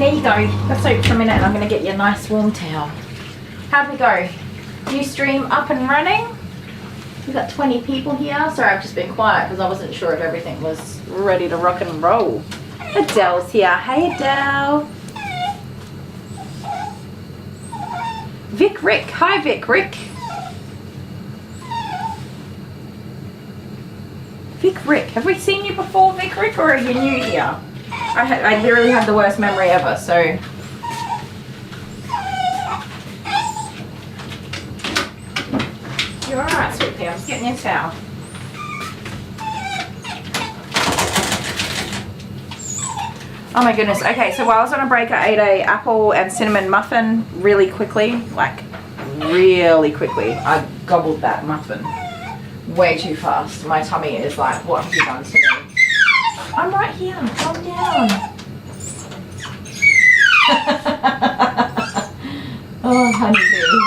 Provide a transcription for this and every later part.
Here you go. Let's soak for a minute and I'm going to get you a nice warm towel. How'd we go? New stream up and running. We've got 20 people here. Sorry, I've just been quiet because I wasn't sure if everything was ready to rock and roll. Adele's here. Hey, Adele. Vic Rick. Hi, Vic Rick. Vic Rick. Have we seen you before, Vic Rick, or are you new here? I literally had the worst memory ever, so. You're alright, sweet pea. I'm just getting your towel. Oh my goodness. Okay, so while I was on a break, I ate a apple and cinnamon muffin really quickly. Like, really quickly. I gobbled that muffin way too fast. My tummy is like, what have you done to me? I'm right here. Calm down. Oh, honeybee.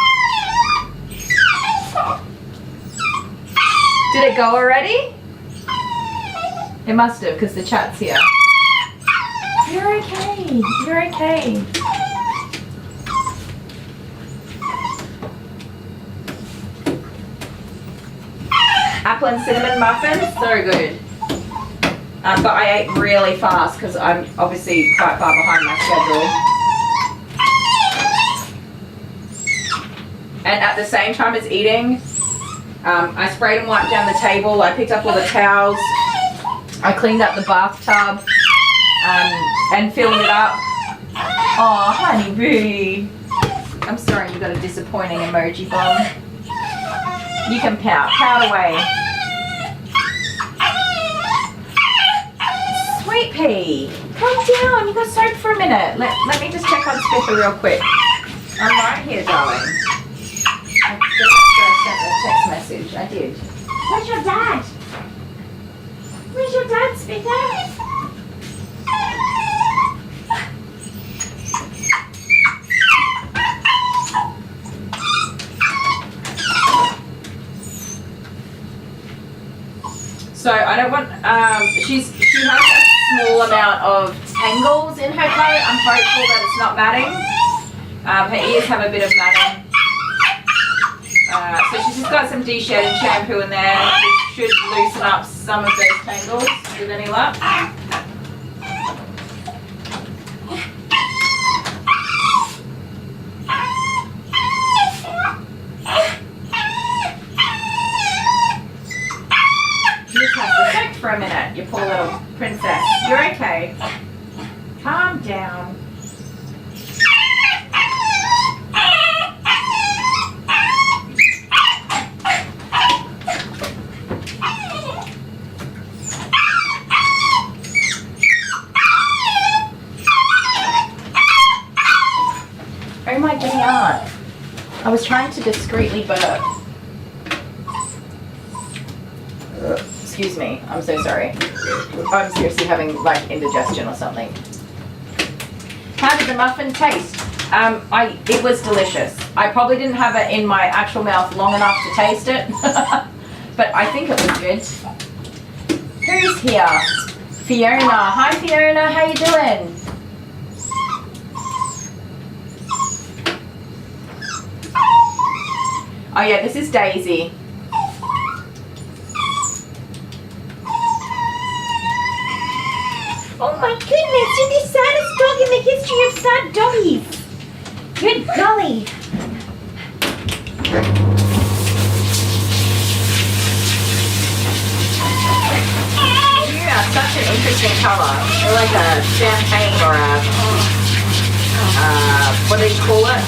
Did it go already? It must have, because the chat's here. You're okay. You're okay. Apple and cinnamon muffins, so good. But I ate really fast because I'm obviously quite far behind my schedule. And at the same time as eating, I sprayed and wiped down the table. I picked up all the towels. I cleaned up the bathtub and filled it up. Oh, honey boo. I'm sorry you got a disappointing emoji bomb. You can pout. Pout away. Sweet pea. Calm down. You got soaked for a minute. Let me just check on Spiffy real quick. I'm right here, darling. I just sent a text message. I did. Where's your dad? Where's your dad, Spiffy? So I don't want, she has a small amount of tangles in her coat. I'm hopeful that it's not matting. Her ears have a bit of matting. So she's just got some de-shedding shampoo in there, which should loosen up some of those tangles with any luck. For a minute, you poor little princess. You're okay. Calm down. Oh my goodness, aunt. I was trying to discreetly burp. Excuse me, I'm so sorry. I'm seriously having like indigestion or something. How did the muffin taste? It was delicious. I probably didn't have it in my actual mouth long enough to taste it, but I think it was good. Who's here? Fiona. Hi Fiona, how you doing? Oh yeah, this is Daisy. Oh my goodness, you're the saddest dog in the history of sad doggies. Good golly. You are such an interesting colour. You're like a champagne or a, what do you call it?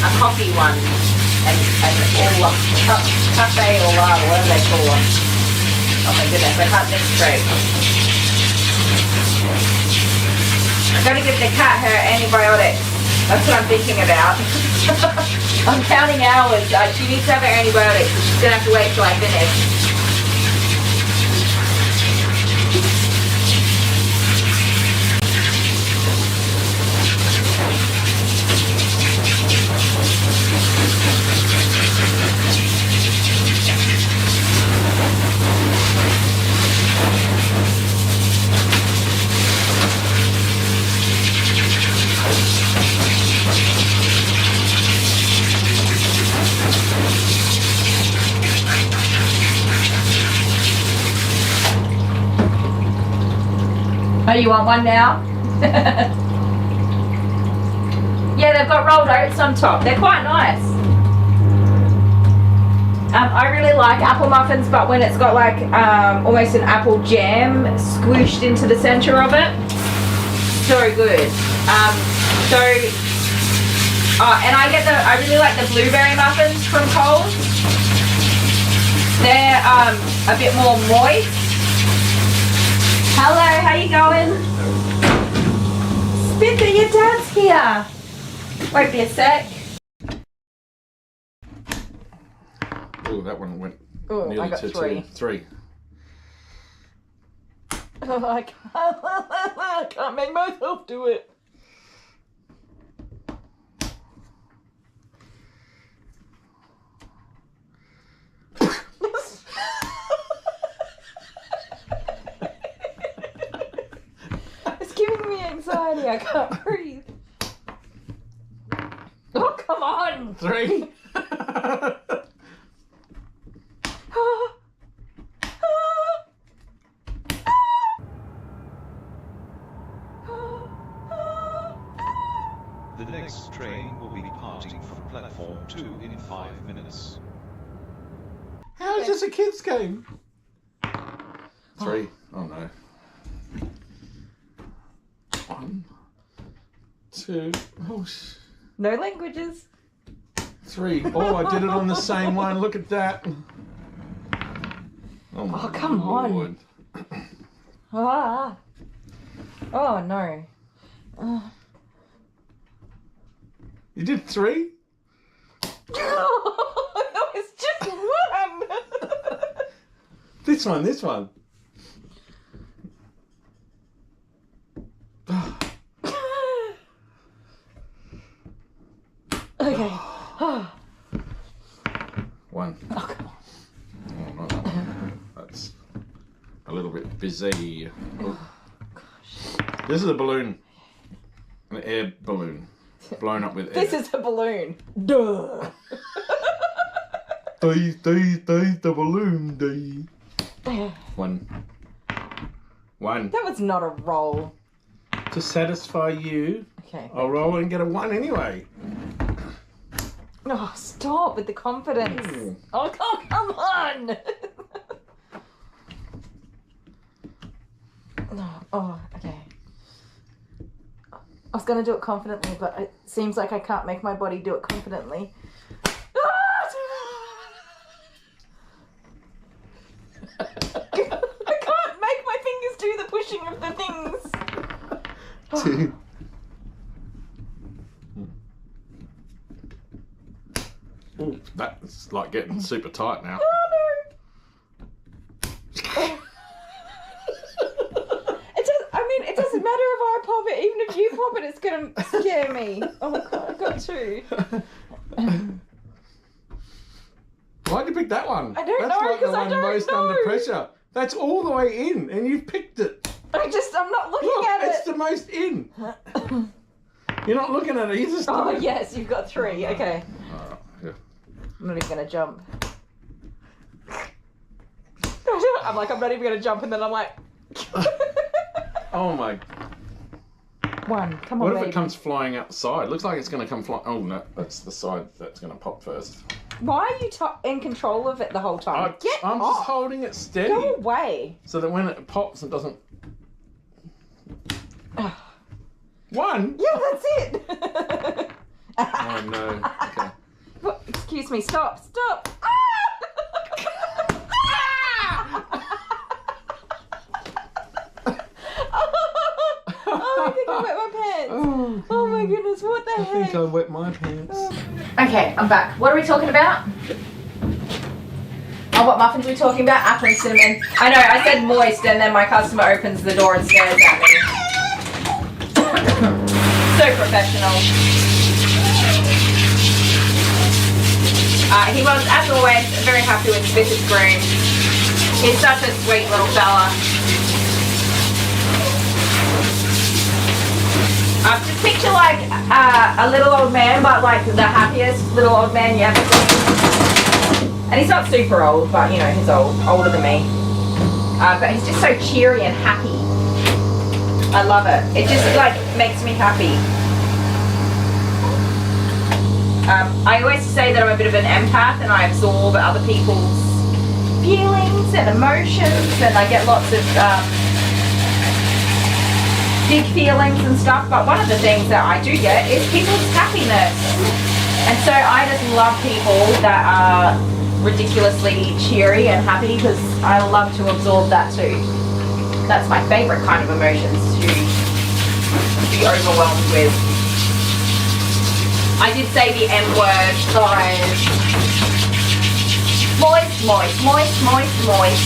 A coffee one. And all cafe or lard, whatever they call it. Oh my goodness, I can't think straight. I've got to give the cat her antibiotics. That's what I'm thinking about. I'm counting hours. She needs to have her antibiotics, so she's going to have to wait till I finish. Oh, you want one now? Yeah, they've got rolled oats on top. They're quite nice. I really like apple muffins, but when it's got like almost an apple jam squished into the center of it, so good. And I really like the blueberry muffins from Coles. They're a bit more moist. Hello, how you going? Spitzer, your dad's here. Wait be a sec. Oh, that one went Oh, I got three. Three. Oh, I can't make myself do it. It's giving me anxiety. I can't breathe. Oh, come on. Three. The next train will be departing from platform 2 in 5 minutes. How is this a kid's game? Three. Oh no. 1, 2. Oh. No languages. 3. Oh, I did it on the same one. Look at that. Oh, come Lord. on. Ah. Oh, no. You did 3? That was just one. This one. Okay. 1. Oh, come on. Oh, not that one. That's a little bit busy. Oh. This is a balloon. An air balloon. Blown up with air. This is a balloon. Duh. The balloon. 1. That was not a roll. To satisfy you, Okay. I'll roll and get a 1 anyway. Oh, stop with the confidence. Ooh. Oh, come on. Oh, okay. I was going to do it confidently, but it seems like I can't make my body do it confidently. I can't make my fingers do the pushing of the things. 2. Ooh, that's like getting super tight now. Oh, no. It doesn't matter if I pop it. Even if you pop it, it's going to scare me. Oh, my God, I got 2. Why'd you pick that one? I don't That's know, like the 'cause I one don't most know. under pressure. That's all the way in, and you've picked it. I'm not looking Look, at it's it. the most in. You're not looking at it. You just. Oh, yes, you've got 3. Okay. Alright, yeah. I'm not even going to jump. I'm not even going to jump, and then I'm like... Oh my. 1. Come on, What if baby. it comes flying outside? Looks like it's going to come flying. Oh no, that's the side that's going to pop first. Why are you in control of it the whole time? Get I'm off. just holding it steady. Go away. So that when it pops, it doesn't. 1? Yeah, that's it. Oh no. Okay. What? Excuse me. Stop. Oh, I think I wet my pants. Oh my goodness, what the I heck? think I wet my pants. Okay, I'm back. What are we talking about? Oh, what muffins are we talking about? Apple and cinnamon. I know, I said moist and then my customer opens the door and stares at me. So professional. He was, as always, very happy with Vic Groomer. He's such a sweet little fella. Just picture like a little old man, but like the happiest little old man you ever seen. And he's not super old, but you know, he's older than me. But he's just so cheery and happy. I love it. It just like makes me happy. I always say that I'm a bit of an empath and I absorb other people's feelings and emotions, and I get lots of big feelings and stuff, but one of the things that I do get is people's happiness. And so I just love people that are ridiculously cheery and happy, because I love to absorb that too. That's my favorite kind of emotions to be overwhelmed with. I did say the M word, guys. Moist, moist, moist, moist, moist.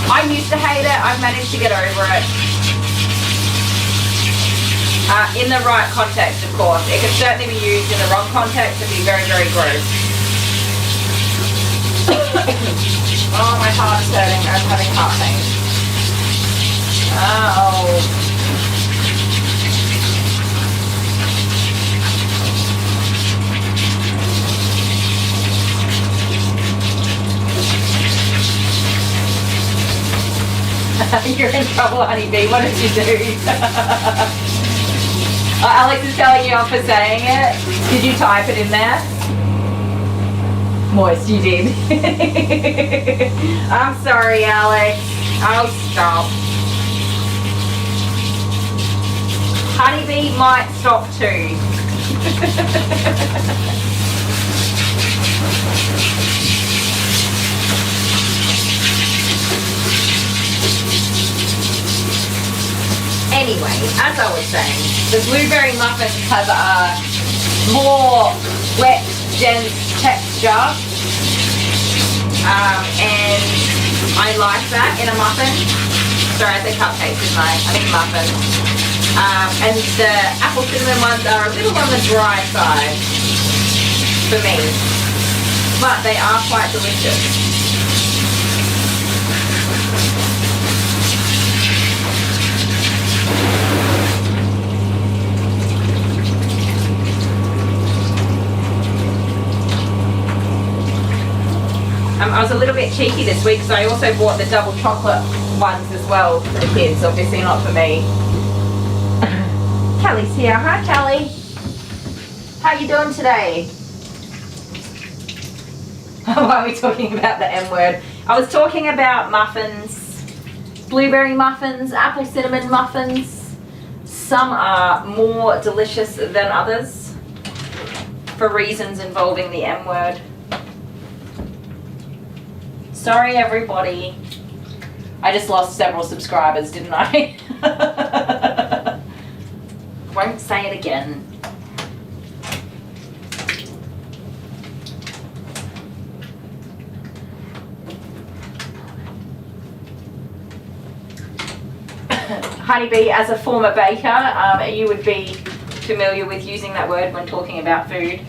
I used to hate it. I've managed to get over it. In the right context, of course. It can certainly be used in the wrong context and be very, very gross. Oh, my heart's hurting. I'm having heart pain. Oh. You're in trouble, honeybee. What did you do? Alex is telling you off for saying it. Did you type it in there? Moist, you did. I'm sorry, Alex. I'll stop. Honeybee might stop too. Anyway, as I was saying, the blueberry muffins have a more wet, dense texture, and I like that in a muffin. Sorry, I said cupcakes, didn't I? I mean muffin. And the apple cinnamon ones are a little on the dry side for me, but they are quite delicious. I was a little bit cheeky this week because I also bought the double chocolate ones as well for the kids, obviously not for me. Kelly's here. Hi, Kelly. How you doing today? Why are we talking about the M word? I was talking about muffins, blueberry muffins, apple cinnamon muffins. Some are more delicious than others for reasons involving the M word. Sorry, everybody. I just lost several subscribers, didn't I? Won't say it again. Honeybee, as a former baker, you would be familiar with using that word when talking about food.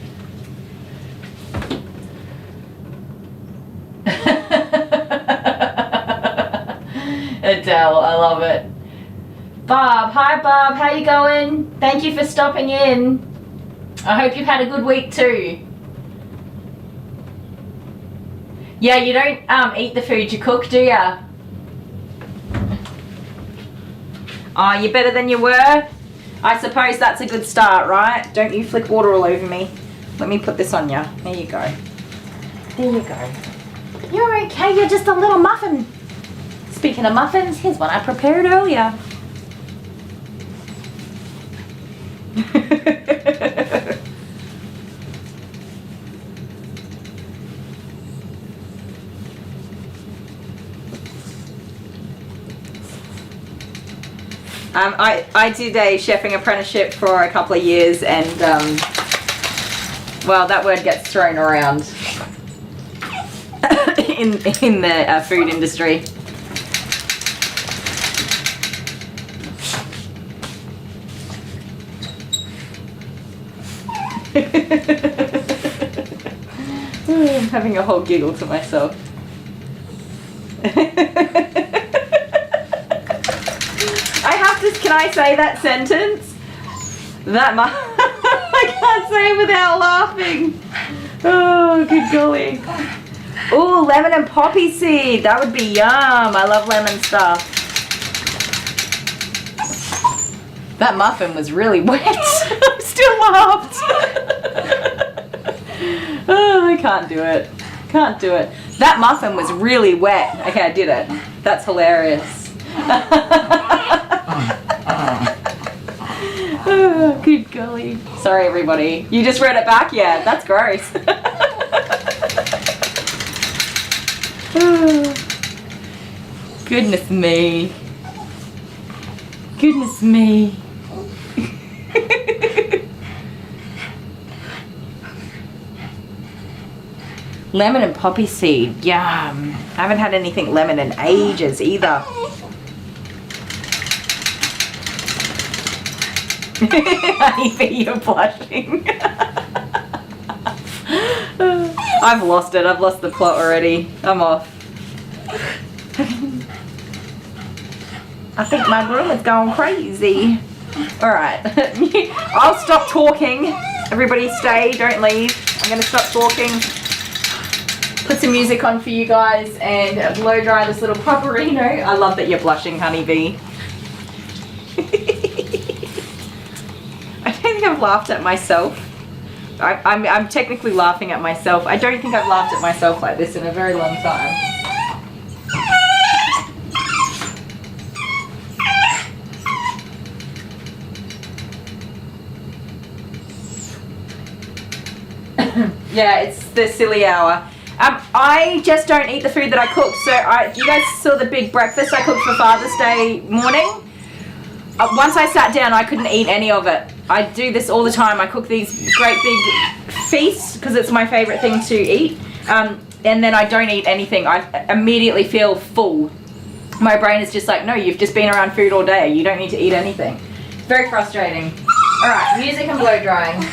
Adele, I love it. Bob, hi Bob, how you going? Thank you for stopping in. I hope you've had a good week too. Yeah, you don't eat the food you cook, do ya? Oh, you're better than you were? I suppose that's a good start, right? Don't you flick water all over me. Let me put this on ya. There you go. There you go. You're okay, you're just a little muffin. Speaking of muffins, here's one I prepared earlier. I did a chefing apprenticeship for a couple of years, and well, that word gets thrown around in the food industry. I'm having a whole giggle to myself. Can I say that sentence? I can't say it without laughing. Oh, good golly. Oh, lemon and poppy seed. That would be yum. I love lemon stuff. That muffin was really wet. I still laughed. Oh, I can't do it. Can't do it. That muffin was really wet. Okay, I did it. That's hilarious. Oh, good golly. Sorry, everybody. You just read it back? Yeah, that's gross. Oh, goodness me. Goodness me. Lemon and poppy seed. Yum. I haven't had anything lemon in ages either. Honeybee, you're blushing. I've lost it. I've lost the plot already. I'm off. I think my groomer's going crazy. Alright. I'll stop talking. Everybody stay. Don't leave. I'm going to stop talking. Put some music on for you guys and blow dry this little pupperino. I love that you're blushing, Honeybee. I don't think I've laughed at myself. I'm technically laughing at myself. I don't think I've laughed at myself like this in a very long time. Yeah, it's the silly hour. I just don't eat the food that I cook. So you guys saw the big breakfast I cooked for Father's Day morning? Once I sat down, I couldn't eat any of it. I do this all the time. I cook these great big feasts because it's my favorite thing to eat. And then I don't eat anything. I immediately feel full. My brain is just like, no, you've just been around food all day. You don't need to eat anything. It's very frustrating. All right, music and blow drying.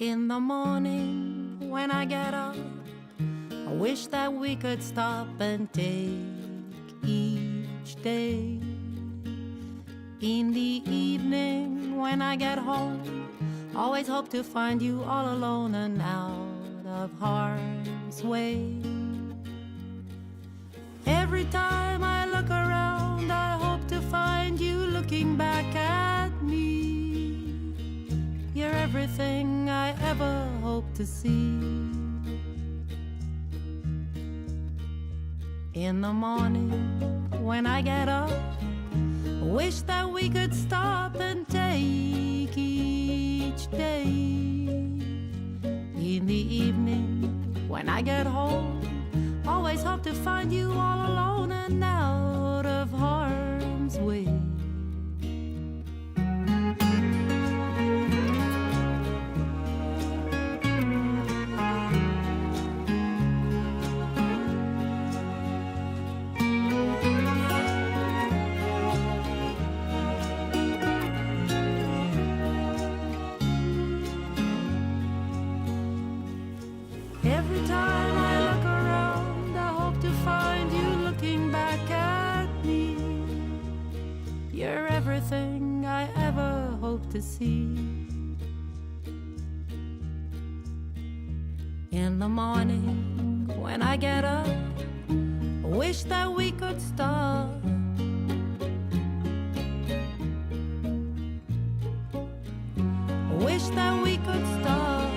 In the morning when I get up, I wish that we could stop and take each day. In the evening when I get home, always hope to find you all alone and out of harm's way. Every time I look around, I hope to find you looking back at me. You're everything I ever hoped to see. In the morning when I get up, I wish that we could stop and take each day. In the evening when I get home, always hope to find you all alone and out of harm's way. Every time I look around, I hope to find you looking back at me. You're everything I ever hoped to see. In the morning when I get up, I wish that we could stop. I wish that we could stop.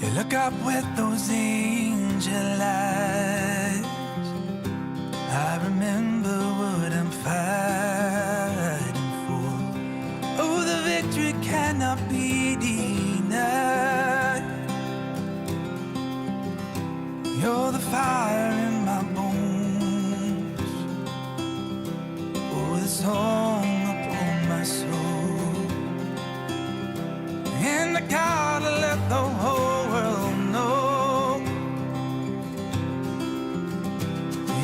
You look up with those angel eyes. I remember what I'm fighting for. Oh, the victory cannot be denied. You're the fire in my bones. Oh, the song upon my soul. And I gotta let the whole world know.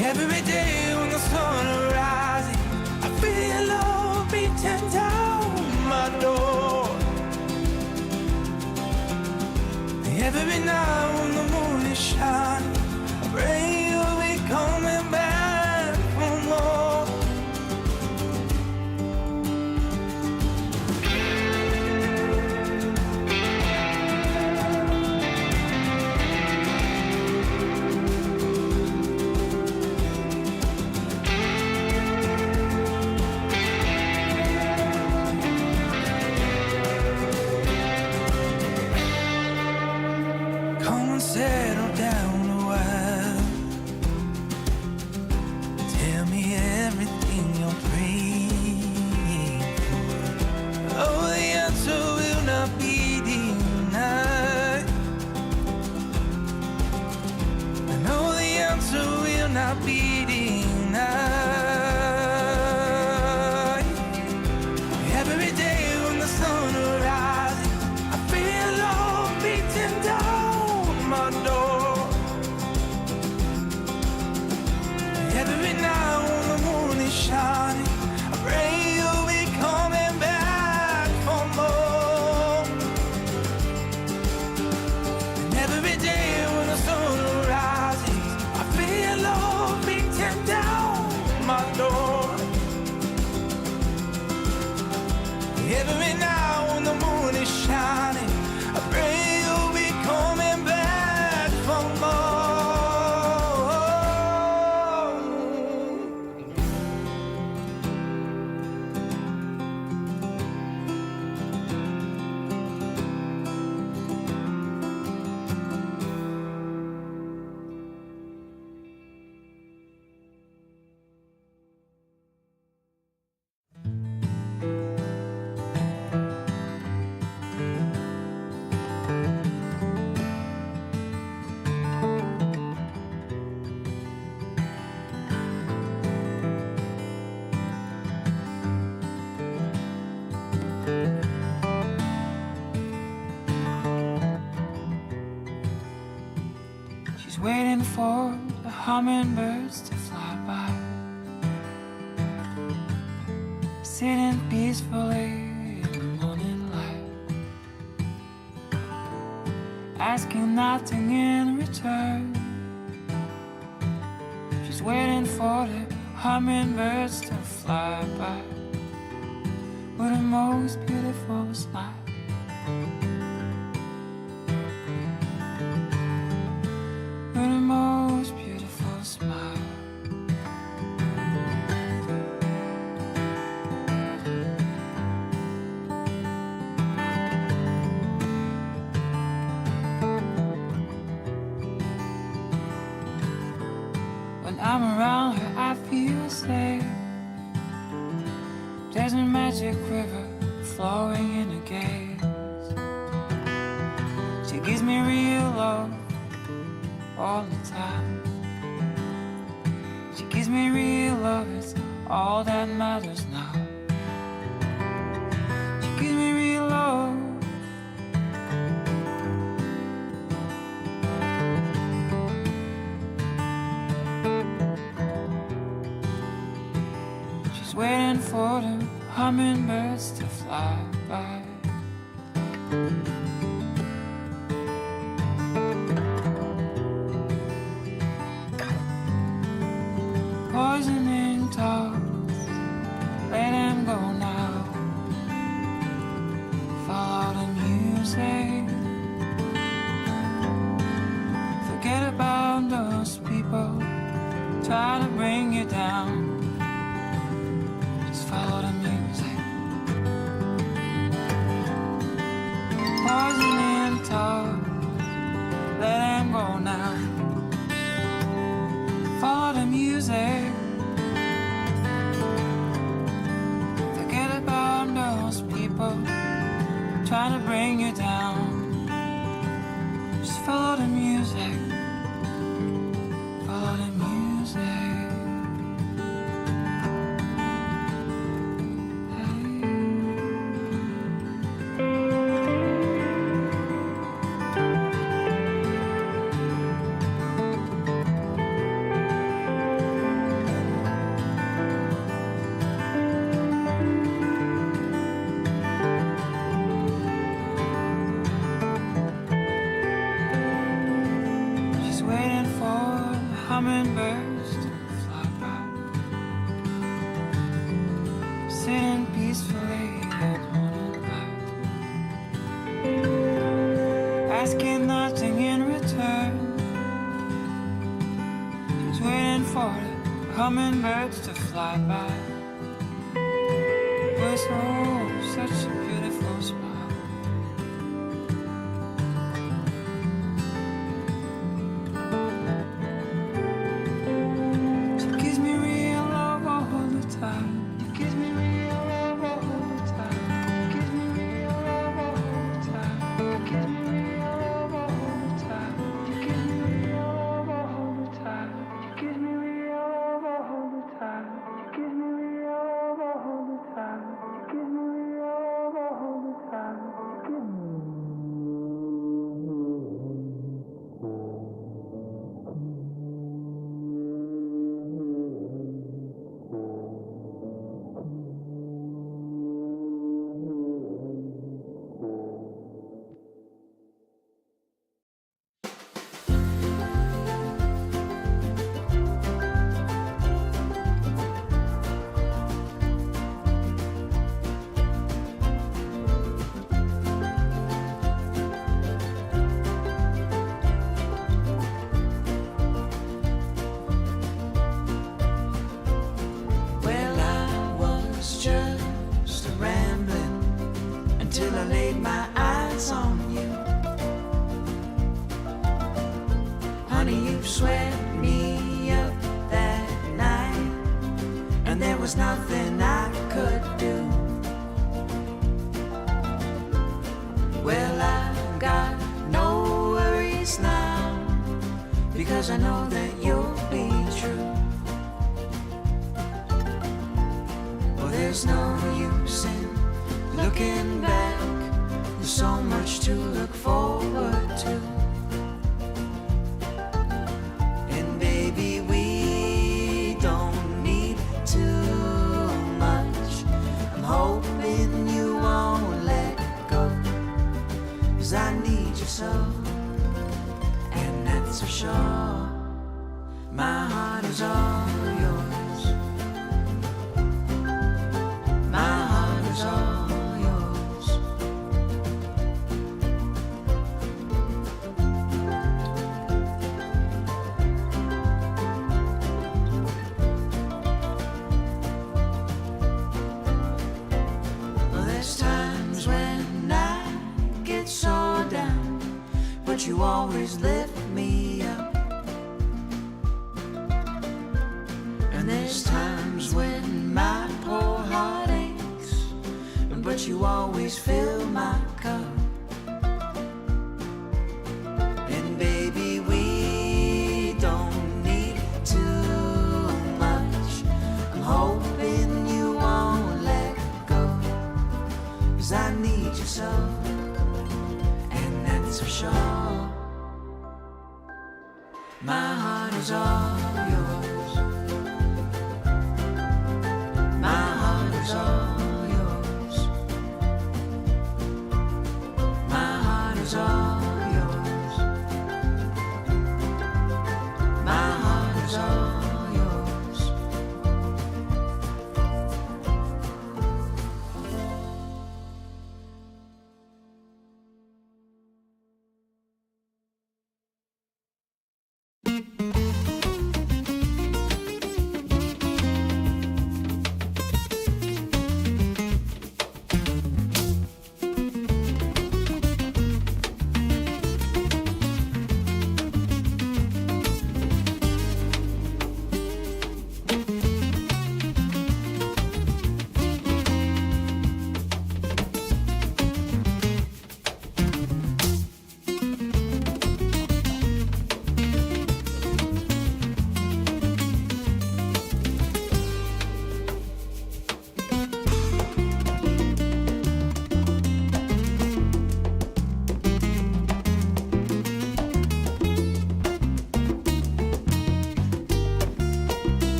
Every day when the sun rises, I feel love beating down my door. Every night when the moon is shining, I pray you'll be coming back for more. Settle down a while. Tell me everything you're praying for. Oh, the answer will not be denied. I know the answer will not be denied. Every day when the sun rises, I feel love beating down my door. Every night when the moon is shining, I pray you'll be coming back for more. And every day when the sun rises, I feel love beating down my door. Every night when the moon is shining, I pray you'll be coming back for more. She's waiting for the hummingbirds to fly by, sitting peacefully in the morning light, asking nothing in return. She's waiting for the hummingbirds to fly by with the most beautiful smile. With the most beautiful smile. When I'm around her, I feel safe. There's a magic river flowing in her gaze. She gives me real love all the time. She gives me real love, it's all that matters now. She gives me real love. She's waiting for the hummingbirds to fly by. Poisoning talks, let them go now. Follow the music. Forget about those people try to bring you down. Just follow the music. Poisoning talks, hummingbirds to fly by, sitting peacefully at one by, asking nothing in return, just waiting for the hummingbirds to fly by. It was such a beautiful spot. Nothing I could do. Well, I got no worries now, because I know that you'll be true. Well, there's no use in looking back. There's so much to look forward to. And baby, we don't need to. Hoping you won't let go, 'cause I need you so, and that's for sure. My heart is all yours. My heart is all yours. So down, but you always lift me up. And there's times when my poor heart aches, but you always fill my cup. And baby, we don't need too much. I'm hoping you won't let go, 'cause I need you so, for sure. My heart is all yours. My heart is all yours. My heart is all yours. My heart is all yours.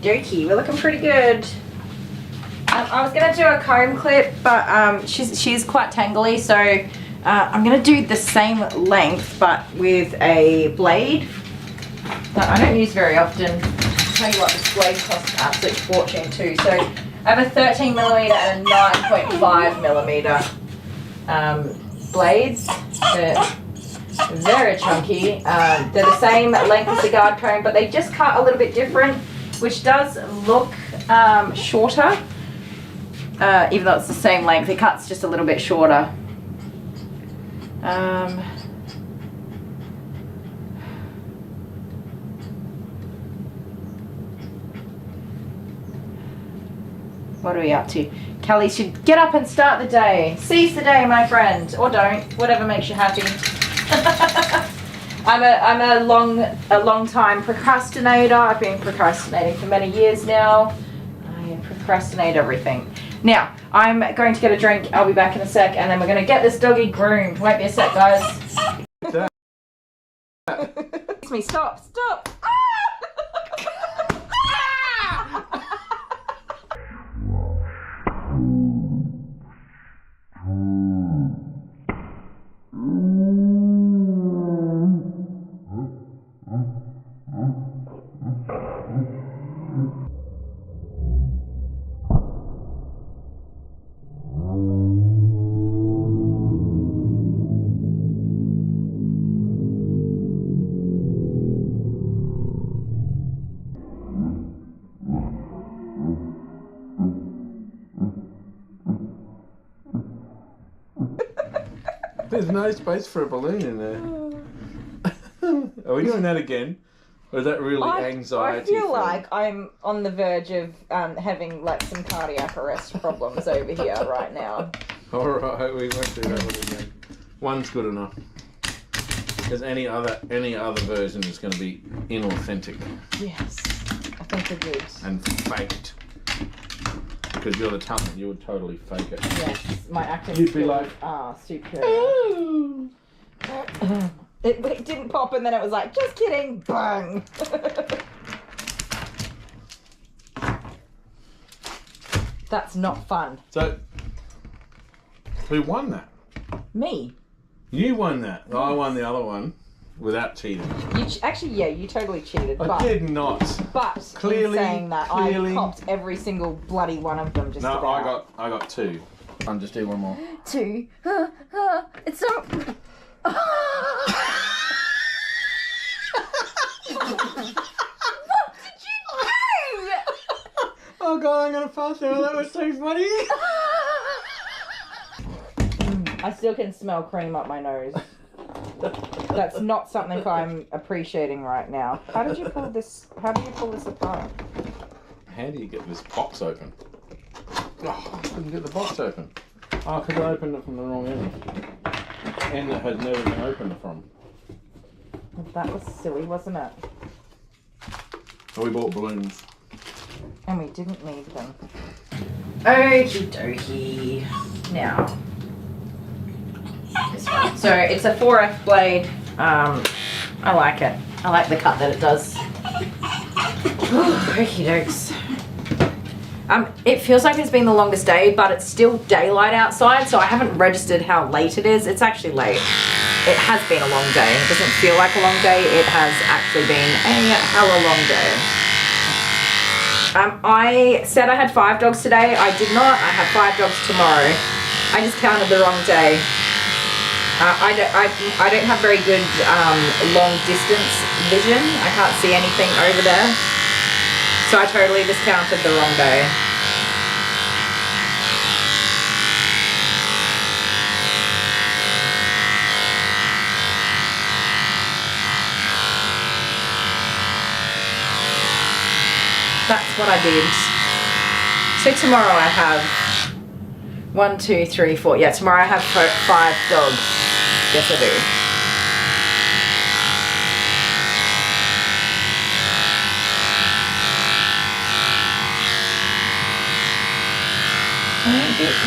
dokie, we're looking pretty good. I was gonna do a comb clip, but she's quite tangly, so I'm gonna do the same length but with a blade that I don't use very often. I'll tell you what, this blade costs an absolute fortune too. So I have a 13mm and a 9.5mm blades. They're very chunky. They're the same length as the guard comb, but they just cut a little bit different, which does look shorter. Even though it's the same length, it cuts just a little bit shorter. What are we up to? Kylie should get up and start the day. Seize the day, my friend, or don't. Whatever makes you happy. I'm a long time procrastinator. I've been procrastinating for many years now. I procrastinate everything. Now I'm going to get a drink. I'll be back in a sec, and then we're going to get this doggy groomed. Won't be a sec, guys. Excuse me. Stop. There's no space for a balloon in there. Are we doing that again? Or is that really anxiety? I feel like I'm on the verge of having like some cardiac arrest problems over here right now. Alright, we won't do that one again. One's good enough. Because any other version is going to be inauthentic. Yes, I think we're good. And faked. Because you're the talent, you would totally fake it. Yes, my acting You'd be like, superior. It didn't pop, and then it was like, just kidding, bang. That's not fun. So, who won that? Me. You won that. Yes. I won the other one without cheating. Actually, yeah, you totally cheated. I did not. But clearly, in saying that, I copped every single bloody one of them. Just no, about. I got two. I'll just do one more. Two. It's so. What did you do? Oh god, I'm gonna pass out. That was so funny. I still can smell cream up my nose. That's not something I'm appreciating right now. How did you pull this apart? How do you get this box open? Oh, I couldn't get the box open. Oh, because I opened it from the wrong end. End that has never been opened from. That was silly, wasn't it? So we bought balloons. And we didn't need them. Okie dokie. Now. This one. So it's a 4F blade. I like it. I like the cut that it does. Okie dokes. It feels like it's been the longest day, but it's still daylight outside, so I haven't registered how late it is. It's actually late. It has been a long day. It doesn't feel like a long day. It has actually been a hella long day. I said I had 5 dogs today. I did not. I have 5 dogs tomorrow. I just counted the wrong day. I don't have very good long distance vision. I can't see anything over there. So I totally just counted the wrong day. That's what I did. So tomorrow I have 1, 2, 3, 4. Yeah, tomorrow I have 5 dogs. Yes, I do.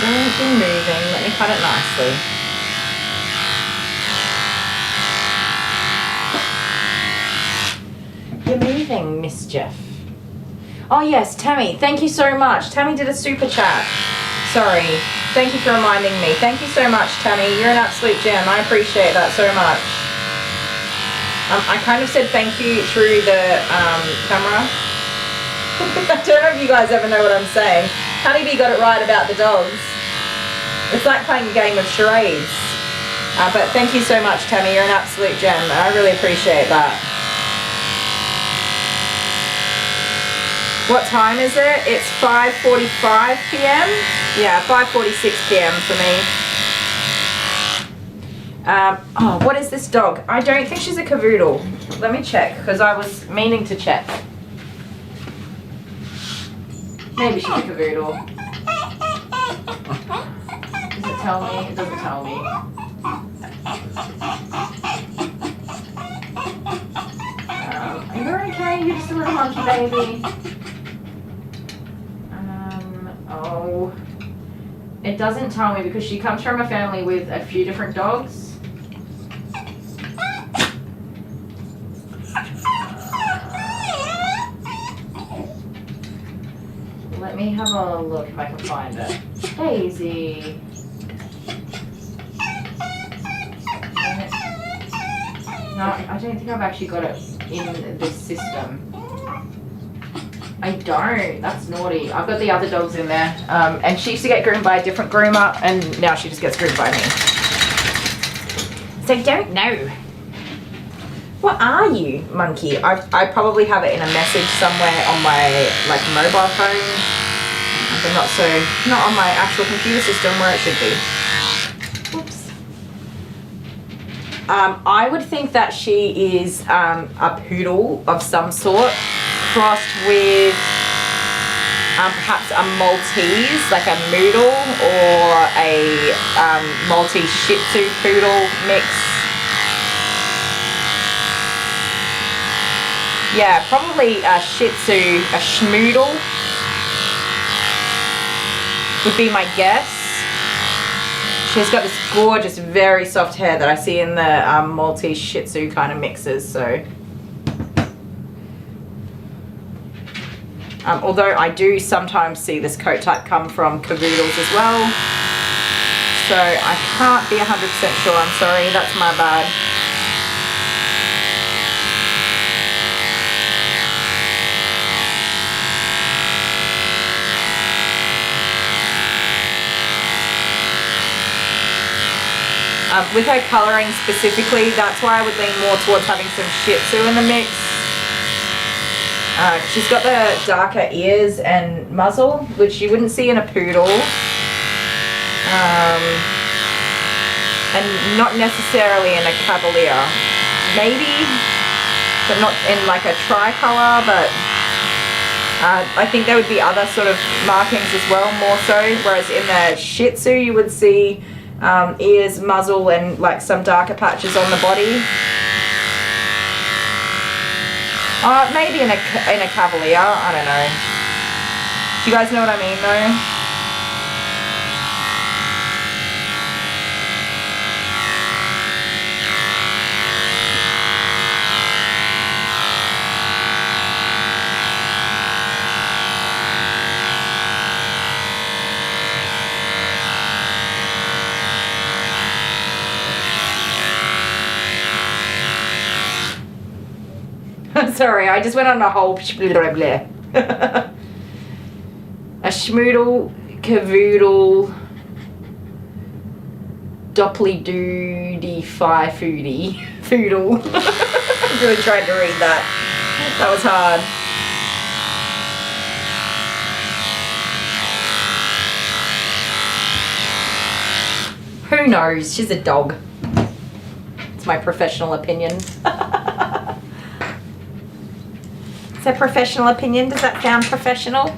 Don't be moving. Let me cut it nicely. You're moving, mischief. Oh yes, Tammy, thank you so much. Tammy did a super chat. Sorry. Thank you for reminding me. Thank you so much, Tammy. You're an absolute gem. I appreciate that so much. I kind of said thank you through the camera. I don't know if you guys ever know what I'm saying. Honeybee got it right about the dogs. It's like playing a game of charades. But thank you so much, Tammy. You're an absolute gem. I really appreciate that. What time is it? It's 5:45 p.m. Yeah, 5:46 p.m. for me. Oh, what is this dog? I don't think she's a cavoodle. Let me check, because I was meaning to check. Maybe she's a cavoodle. Does it tell me? It doesn't tell me. Are you okay? You're just a little monkey baby. Oh, it doesn't tell me because she comes from a family with a few different dogs. Let me have a look if I can find it. Daisy. No, I don't think I've actually got it in this system. I don't. That's naughty. I've got the other dogs in there. And she used to get groomed by a different groomer, and now she just gets groomed by me. So I don't know. What are you, monkey? I probably have it in a message somewhere on my mobile phone. But not on my actual computer system where it should be. Whoops. I would think that she is a poodle of some sort, crossed with perhaps a Maltese, like a Moodle, or a Maltese Shih Tzu poodle mix. Yeah, probably a Shih Tzu, a Schmoodle would be my guess. She's got this gorgeous, very soft hair that I see in the Maltese Shih Tzu kind of mixes, so. Although I do sometimes see this coat type come from cavoodles as well. So I can't be 100% sure, I'm sorry, that's my bad. With her colouring specifically, that's why I would lean more towards having some Shih Tzu in the mix. She's got the darker ears and muzzle, which you wouldn't see in a poodle. And not necessarily in a Cavalier. Maybe, but not in like a tricolour, but I think there would be other sort of markings as well, more so. Whereas in the Shih Tzu, you would see ears, muzzle, and like some darker patches on the body. Maybe in a Cavalier, I don't know. Do you guys know what I mean though? Sorry, I just went on a whole blah blah blah. A schmoodle, cavoodle, dopply doody fi foodie, foodle. I really tried to read that. That was hard. Who knows? She's a dog. It's my professional opinion. It's a professional opinion. Does that sound professional?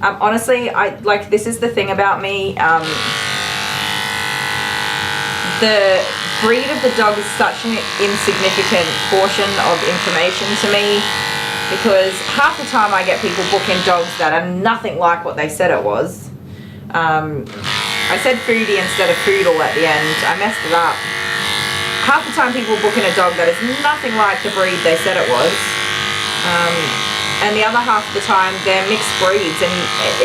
Honestly, this is the thing about me. The breed of the dog is such an insignificant portion of information to me, because half the time I get people booking dogs that are nothing like what they said it was. I said foodie instead of foodle at the end. I messed it up. half the time people book in a dog that is nothing like the breed they said it was. And the other half of the time they're mixed breeds, and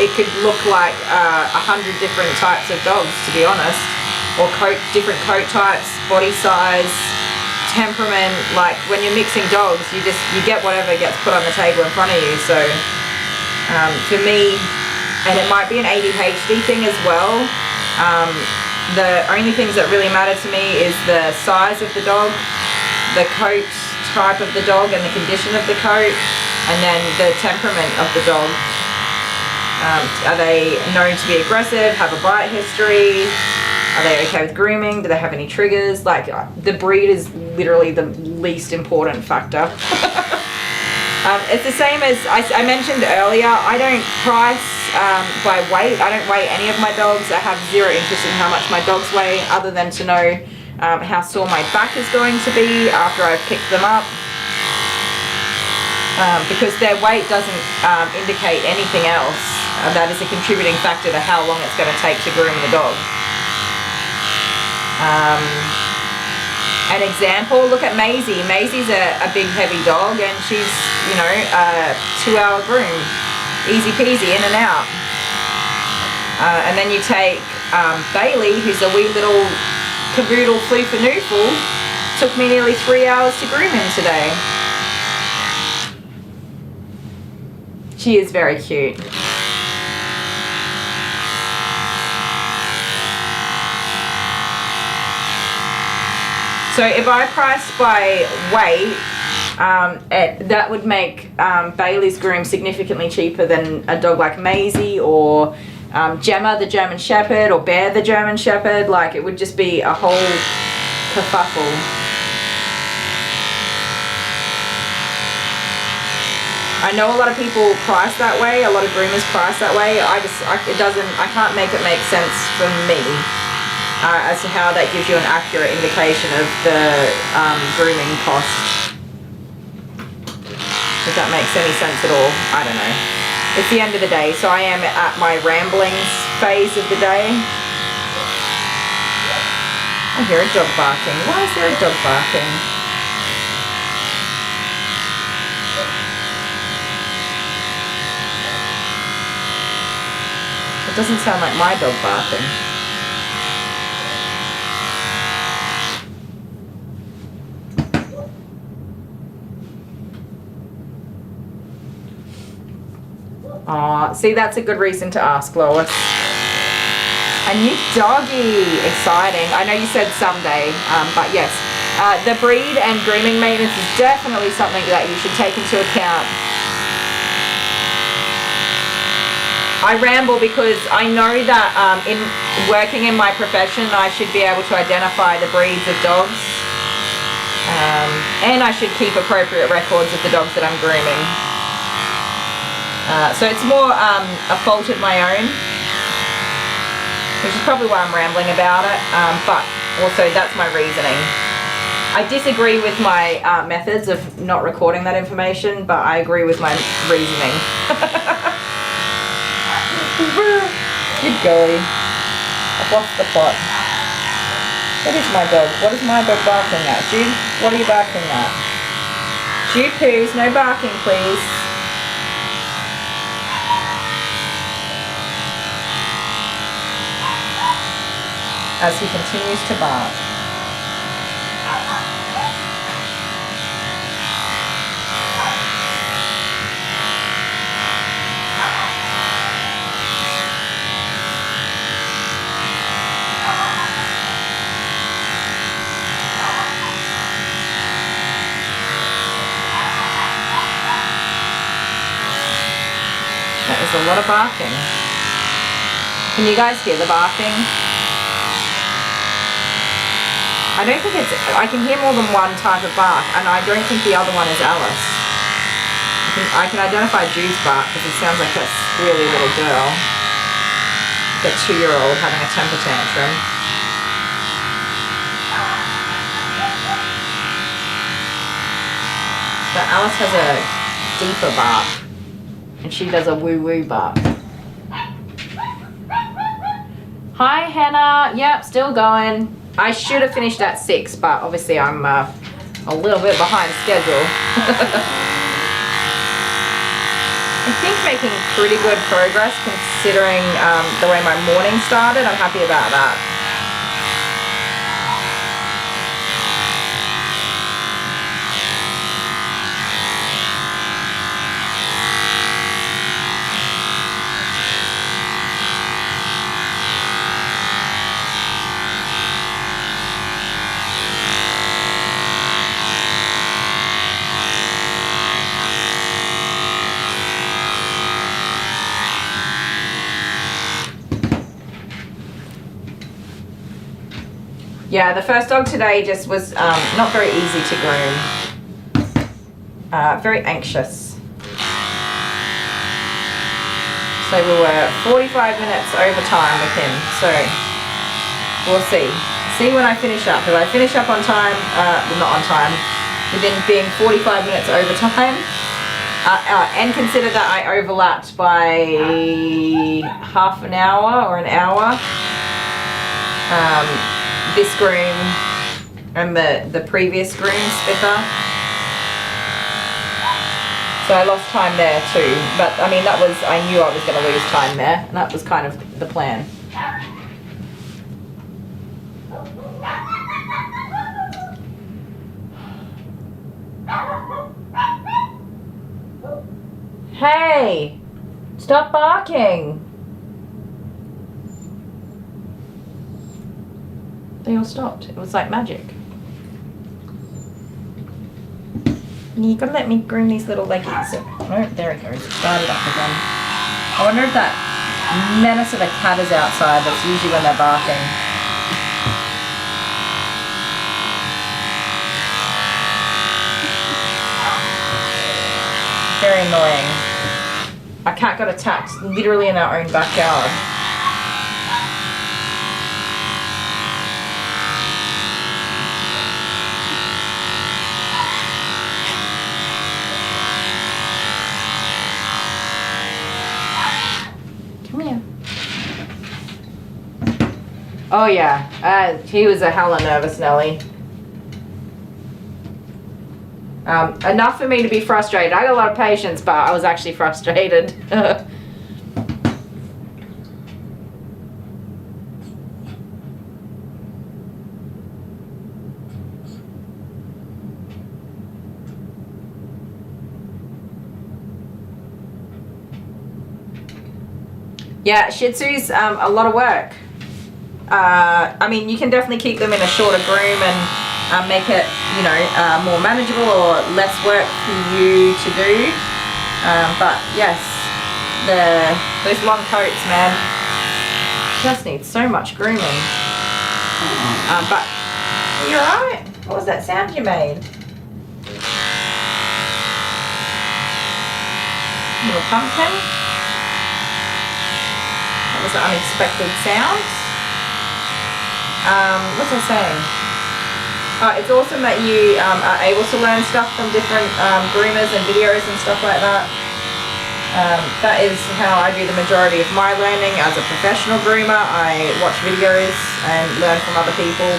it could look like 100 different types of dogs, to be honest, or different coat types, body size, temperament. Like when you're mixing dogs, you get whatever gets put on the table in front of you. So for me, and it might be an ADHD thing as well, the only things that really matter to me is the size of the dog, the coat type of the dog and the condition of the coat, and then the temperament of the dog. Are they known to be aggressive, have a bite history? Are they okay with grooming? Do they have any triggers? Like, the breed is literally the least important factor. It's the same as I mentioned earlier. I don't price by weight. I don't weigh any of my dogs. I have zero interest in how much my dogs weigh, other than to know how sore my back is going to be after I've picked them up. Because their weight doesn't indicate anything else that is a contributing factor to how long it's going to take to groom the dog. An example, look at Maisie. Maisie's a big heavy dog, and she's, you know, a 2-hour groom. Easy peasy, in and out. And then you take Bailey, who's a wee little caboodle floof-a-noofle. Took me nearly 3 hours to groom him today. She is very cute. So if I priced by weight, that would make Bailey's groom significantly cheaper than a dog like Maisie, or Gemma the German Shepherd, or Bear the German Shepherd. Like, it would just be a whole kerfuffle. I know a lot of people price that way, a lot of groomers price that way. I can't make it make sense for me as to how that gives you an accurate indication of the grooming cost. If that makes any sense at all, I don't know. It's the end of the day, so I am at my ramblings phase of the day. I hear a dog barking. Why is there a dog barking? It doesn't sound like my dog barking. Aw, see, that's a good reason to ask, Lois. A new doggy. Exciting. I know you said someday, but yes. The breed and grooming maintenance is definitely something that you should take into account. I ramble because I know that in working in my profession, I should be able to identify the breeds of dogs. And I should keep appropriate records of the dogs that I'm grooming. So it's more a fault of my own, which is probably why I'm rambling about it, but also that's my reasoning. I disagree with my methods of not recording that information, but I agree with my reasoning. Good golly. I've lost the plot. What is my dog? What is my dog barking at? Jude, what are you barking at? Jude poos, no barking please. As he continues to bark. That is a lot of barking. Can you guys hear the barking? I don't think it's, I can hear more than one type of bark, and I don't think the other one is Alice. I can identify Jude's bark because it sounds like a squealy little girl. Like a 2-year-old having a temper tantrum. But Alice has a deeper bark, and she does a woo-woo bark. Hi, Hannah. Yep, still going. I should have finished at 6, but obviously I'm a little bit behind schedule. I think making pretty good progress considering the way my morning started. I'm happy about that. Yeah, the first dog today just was not very easy to groom. Very anxious. So we were 45 minutes over time with him. So we'll see. See when I finish up. If I finish up on time, well, not on time, within being 45 minutes over time. And consider that I overlapped by half an hour or an hour. This groom and the previous groom spitter. So I lost time there too. But I mean, that was, I knew I was going to lose time there. And that was kind of the plan. Hey, stop barking. They all stopped. It was like magic. You gotta let me groom these little leggies. Oh, there it goes. It started up again. I wonder if that menace of a cat is outside. That's usually when they're barking. Very annoying. A cat got attacked literally in our own backyard. Oh yeah, he was a hella nervous Nelly. Enough for me to be frustrated. I got a lot of patience, but I was actually frustrated. Yeah, Shih Tzus, a lot of work. I mean, you can definitely keep them in a shorter groom and make it, you know, more manageable or less work for you to do. But yes, those long coats, man, just need so much grooming. But you're alright. What was that sound you made? Little pumpkin. That was an unexpected sound. What's I saying? It's awesome that you are able to learn stuff from different groomers and videos and stuff like that. That is how I do the majority of my learning as a professional groomer. I watch videos and learn from other people.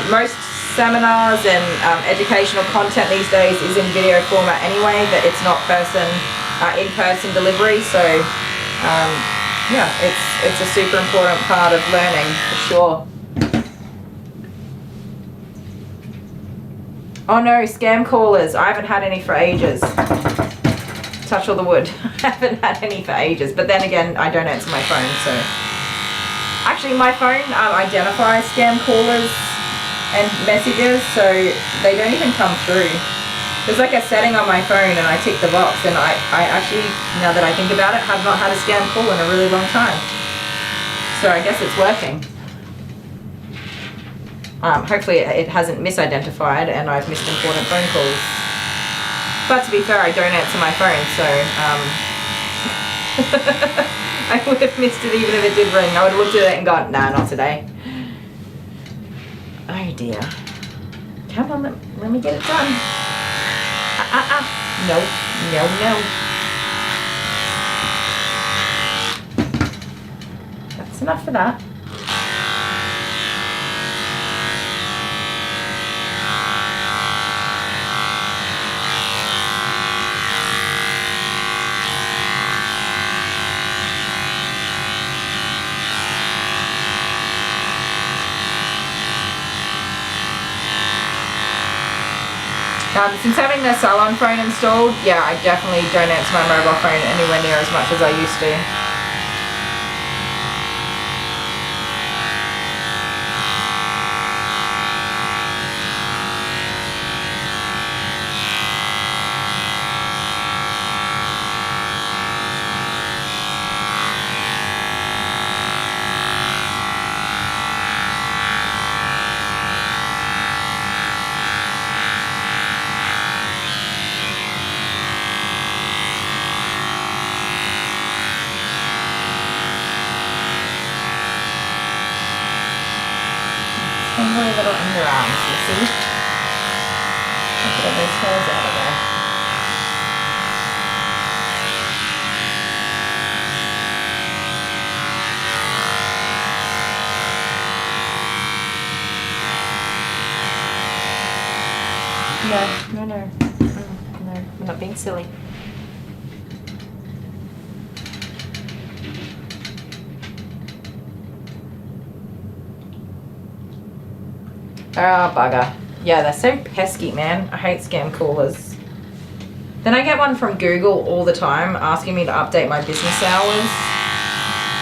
Most seminars and educational content these days is in video format anyway, but it's not in-person delivery, so yeah, it's a super important part of learning for sure. Oh no, scam callers. I haven't had any for ages. Touch all the wood. I haven't had any for ages. But then again, I don't answer my phone, so. Actually, my phone identifies scam callers and messages, so they don't even come through. There's like a setting on my phone and I tick the box, and I actually, now that I think about it, have not had a scam call in a really long time. So I guess it's working. Hopefully it hasn't misidentified and I've missed important phone calls. But to be fair, I don't answer my phone, so I would have missed it even if it did ring. I would have looked at it and gone, nah, not today. Oh dear. Come on, let me get it done. No, no, no. That's enough for that. Since having the salon phone installed, yeah, I definitely don't answer my mobile phone anywhere near as much as I used to. Tingly little underarms, you see? Look at all those hairs out of there. No, I'm not being silly. Oh, bugger. Yeah, they're so pesky, man. I hate scam callers. Then I get one from Google all the time asking me to update my business hours.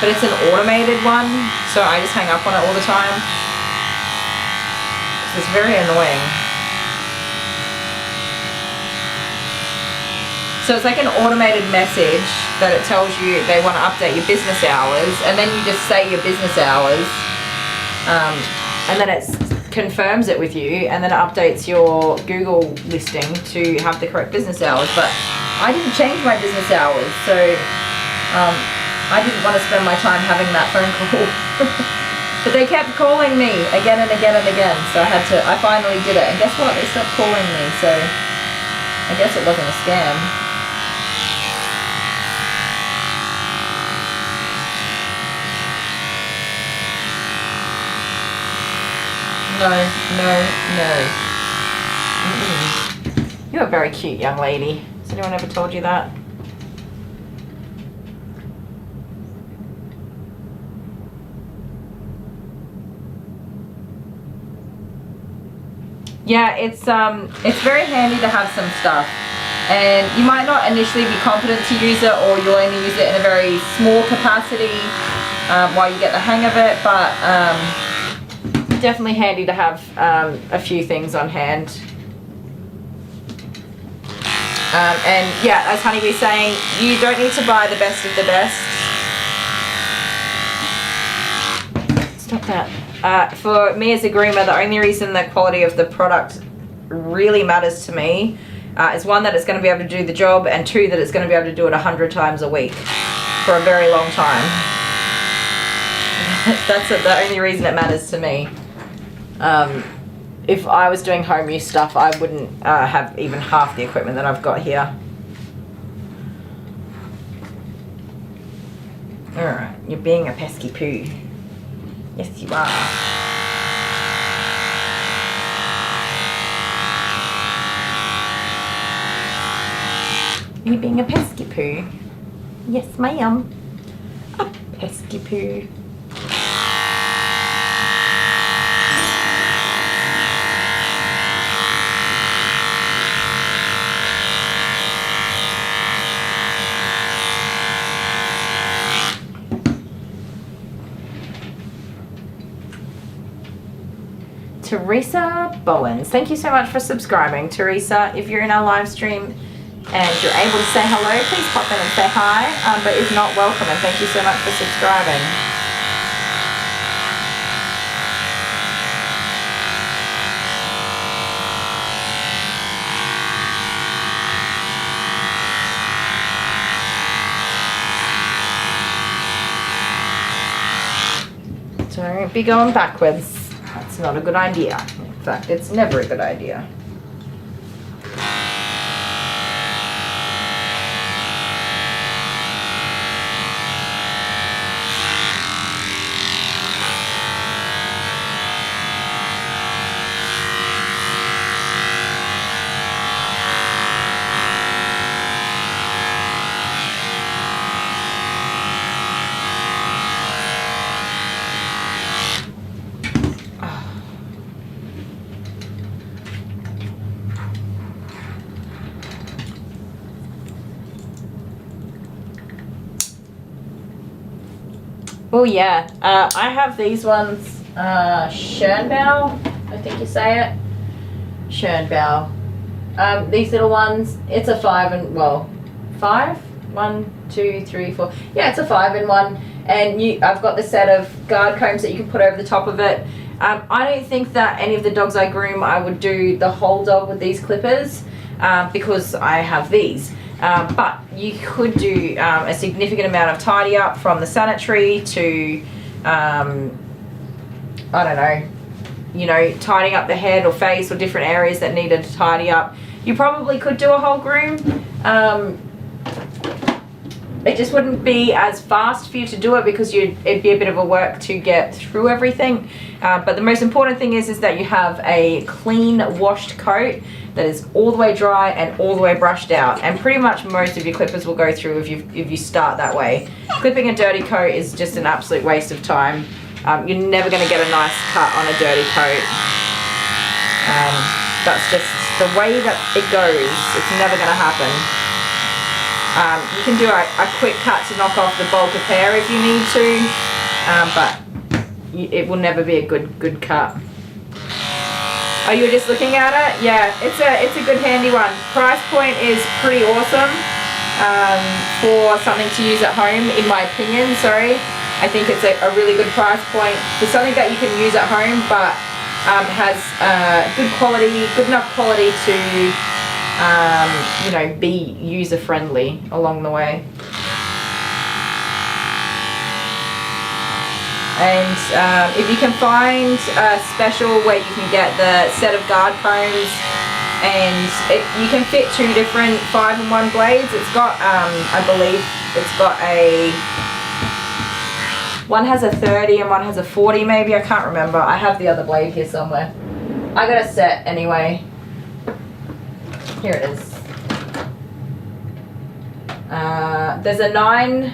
But it's an automated one, so I just hang up on it all the time. It's very annoying. So it's like an automated message that it tells you they want to update your business hours, and then you just say your business hours, and then it confirms it with you, and then it updates your Google listing to have the correct business hours. But I didn't change my business hours, so I didn't want to spend my time having that phone call. But they kept calling me again and again and again, so I finally did it. And guess what? They stopped calling me, so I guess it wasn't a scam. No. You're a very cute young lady. Has anyone ever told you that? Yeah, it's very handy to have some stuff. And you might not initially be confident to use it, or you'll only use it in a very small capacity while you get the hang of it, but definitely handy to have a few things on hand. And yeah, as Honeybee saying, you don't need to buy the best of the best. Stop that. For me as a groomer, the only reason the quality of the product really matters to me is one, that it's going to be able to do the job, and two, that it's going to be able to do it 100 times a week for a very long time. That's the only reason it matters to me. If I was doing home use stuff, I wouldn't have even half the equipment that I've got here. Alright, you're being a pesky poo. Yes, you are. Are you being a pesky poo? Yes, ma'am. A pesky poo. Teresa Bowens, thank you so much for subscribing. Teresa, if you're in our live stream and you're able to say hello, please pop in and say hi. But if not, welcome, and thank you so much for subscribing. Don't be going backwards. That's not a good idea. In fact, it's never a good idea. Oh yeah, I have these ones, Schönbau, I think you say it. Schönbau. These little ones, it's a 5 and, well, 5? 1, 2, 3, 4. Yeah, it's a 5-in-1. And I've got the set of guard combs that you can put over the top of it. I don't think that any of the dogs I groom, I would do the whole dog with these clippers because I have these. But you could do a significant amount of tidy up from the sanitary to, I don't know, you know, tidying up the head or face or different areas that needed to tidy up. You probably could do a whole groom. It just wouldn't be as fast for you to do it because it'd be a bit of a work to get through everything. But the most important thing is that you have a clean washed coat that is all the way dry and all the way brushed out. And pretty much most of your clippers will go through if you start that way. Clipping a dirty coat is just an absolute waste of time. You're never going to get a nice cut on a dirty coat. That's just the way that it goes. It's never going to happen. You can do a quick cut to knock off the bulk of hair if you need to, but it will never be a good cut. Oh, you were just looking at it? Yeah, it's a good handy one. Price point is pretty awesome for something to use at home, in my opinion. Sorry, I think it's a really good price point for something that you can use at home, but has good quality, good enough quality to you know, be user friendly along the way. And if you can find a special where you can get the set of guard combs, and you can fit 2 different 5-in-1 blades. It's got, I believe, it's got one has a 30 and one has a 40 maybe, I can't remember. I have the other blade here somewhere. I got a set anyway. Here it is. There's a 9,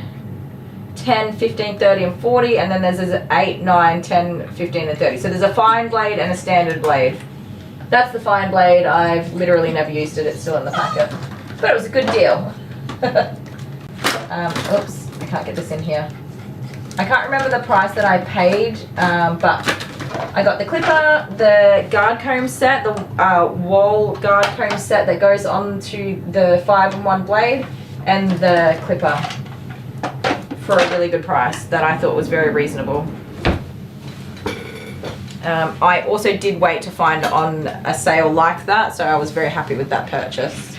10, 15, 30 and 40, and then there's an 8, 9, 10, 15 and 30. So there's a fine blade and a standard blade. That's the fine blade. I've literally never used it. It's still in the packet. But it was a good deal. Oops, I can't get this in here. I can't remember the price that I paid, but I got the clipper, the guard comb set, the wall guard comb set that goes onto the 5-in-1 blade, and the clipper for a really good price that I thought was very reasonable. I also did wait to find it on a sale like that, so I was very happy with that purchase.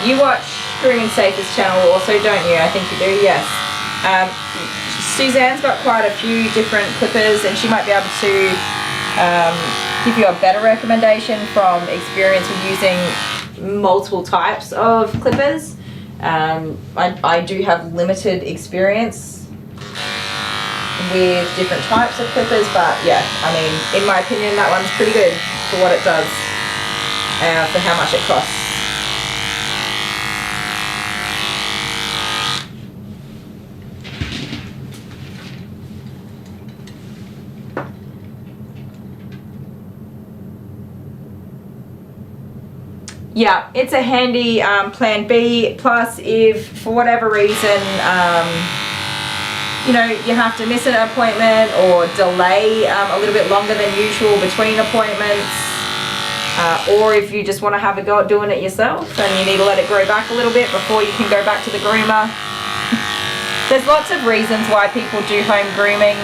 You watch Grooming Safest channel also, don't you? I think you do, yes. Suzanne's got quite a few different clippers, and she might be able to give you a better recommendation from experience with using multiple types of clippers. I do have limited experience with different types of clippers, but yeah, I mean, in my opinion, that one's pretty good for what it does, for how much it costs. Yeah, it's a handy plan B. Plus, if for whatever reason, you know, you have to miss an appointment or delay a little bit longer than usual between appointments, or if you just want to have a go at doing it yourself and you need to let it grow back a little bit before you can go back to the groomer. There's lots of reasons why people do home grooming.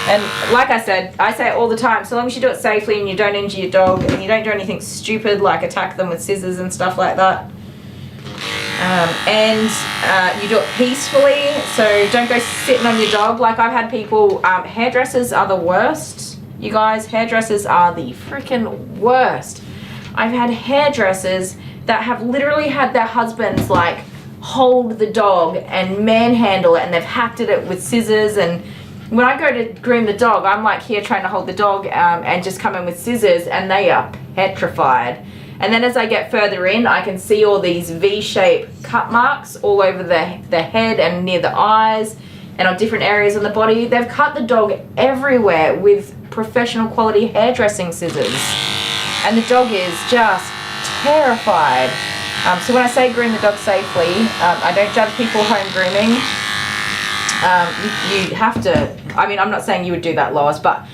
And like I said, I say it all the time, so long as you do it safely and you don't injure your dog and you don't do anything stupid like attack them with scissors and stuff like that. And you do it peacefully, so don't go sitting on your dog. Like I've had people, hairdressers are the worst. You guys, hairdressers are the freaking worst. I've had hairdressers that have literally had their husbands like hold the dog and manhandle it, and they've hacked at it with scissors. And when I go to groom the dog, I'm like here trying to hold the dog and just come in with scissors, and they are petrified. And then as I get further in, I can see all these V-shaped cut marks all over the head and near the eyes. and on different areas on the body. They've cut the dog everywhere with professional quality hairdressing scissors. And the dog is just terrified. So when I say groom the dog safely, I don't judge people home grooming. You have to, I mean, I'm not saying you would do that, Lois, but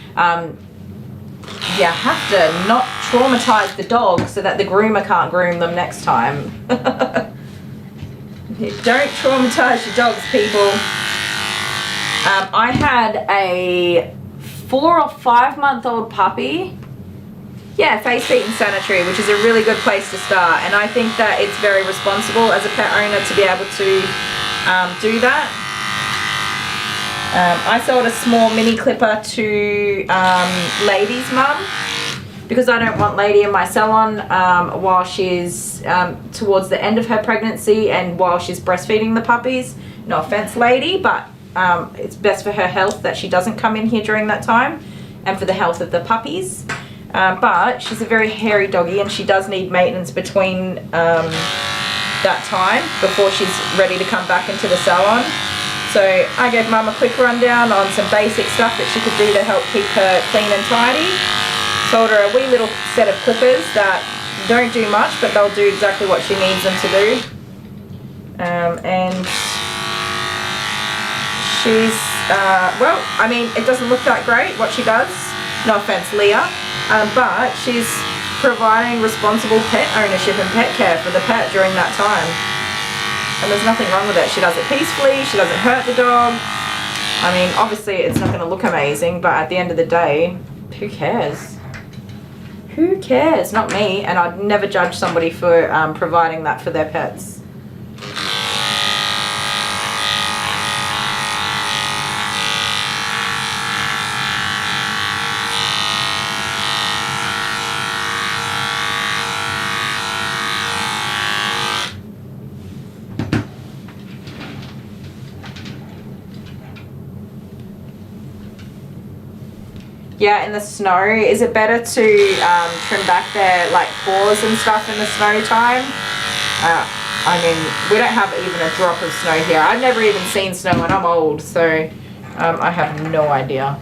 you have to not traumatize the dog so that the groomer can't groom them next time. Don't traumatize your dogs, people. I had a 4 or 5 month old puppy. Yeah, face, feet and sanitary, which is a really good place to start. And I think that it's very responsible as a pet owner to be able to do that. I sold a small mini clipper to Lady's mum because I don't want Lady in my salon while she's towards the end of her pregnancy and while she's breastfeeding the puppies. No offense, Lady, but it's best for her health that she doesn't come in here during that time and for the health of the puppies. But she's a very hairy doggy and she does need maintenance between that time before she's ready to come back into the salon. So I gave Mum a quick rundown on some basic stuff that she could do to help keep her clean and tidy. Sold her a wee little set of clippers that don't do much, but they'll do exactly what she needs them to do. And she's, well, I mean, it doesn't look that great what she does. No offense, Leah. But she's providing responsible pet ownership and pet care for the pet during that time. And there's nothing wrong with it. She does it peacefully, she doesn't hurt the dog. I mean, obviously it's not going to look amazing, but at the end of the day, who cares? Who cares? Not me. And I'd never judge somebody for providing that for their pets. Yeah, in the snow, is it better to trim back their like paws and stuff in the snow time? I mean, we don't have even a drop of snow here. I've never even seen snow and I'm old, so I have no idea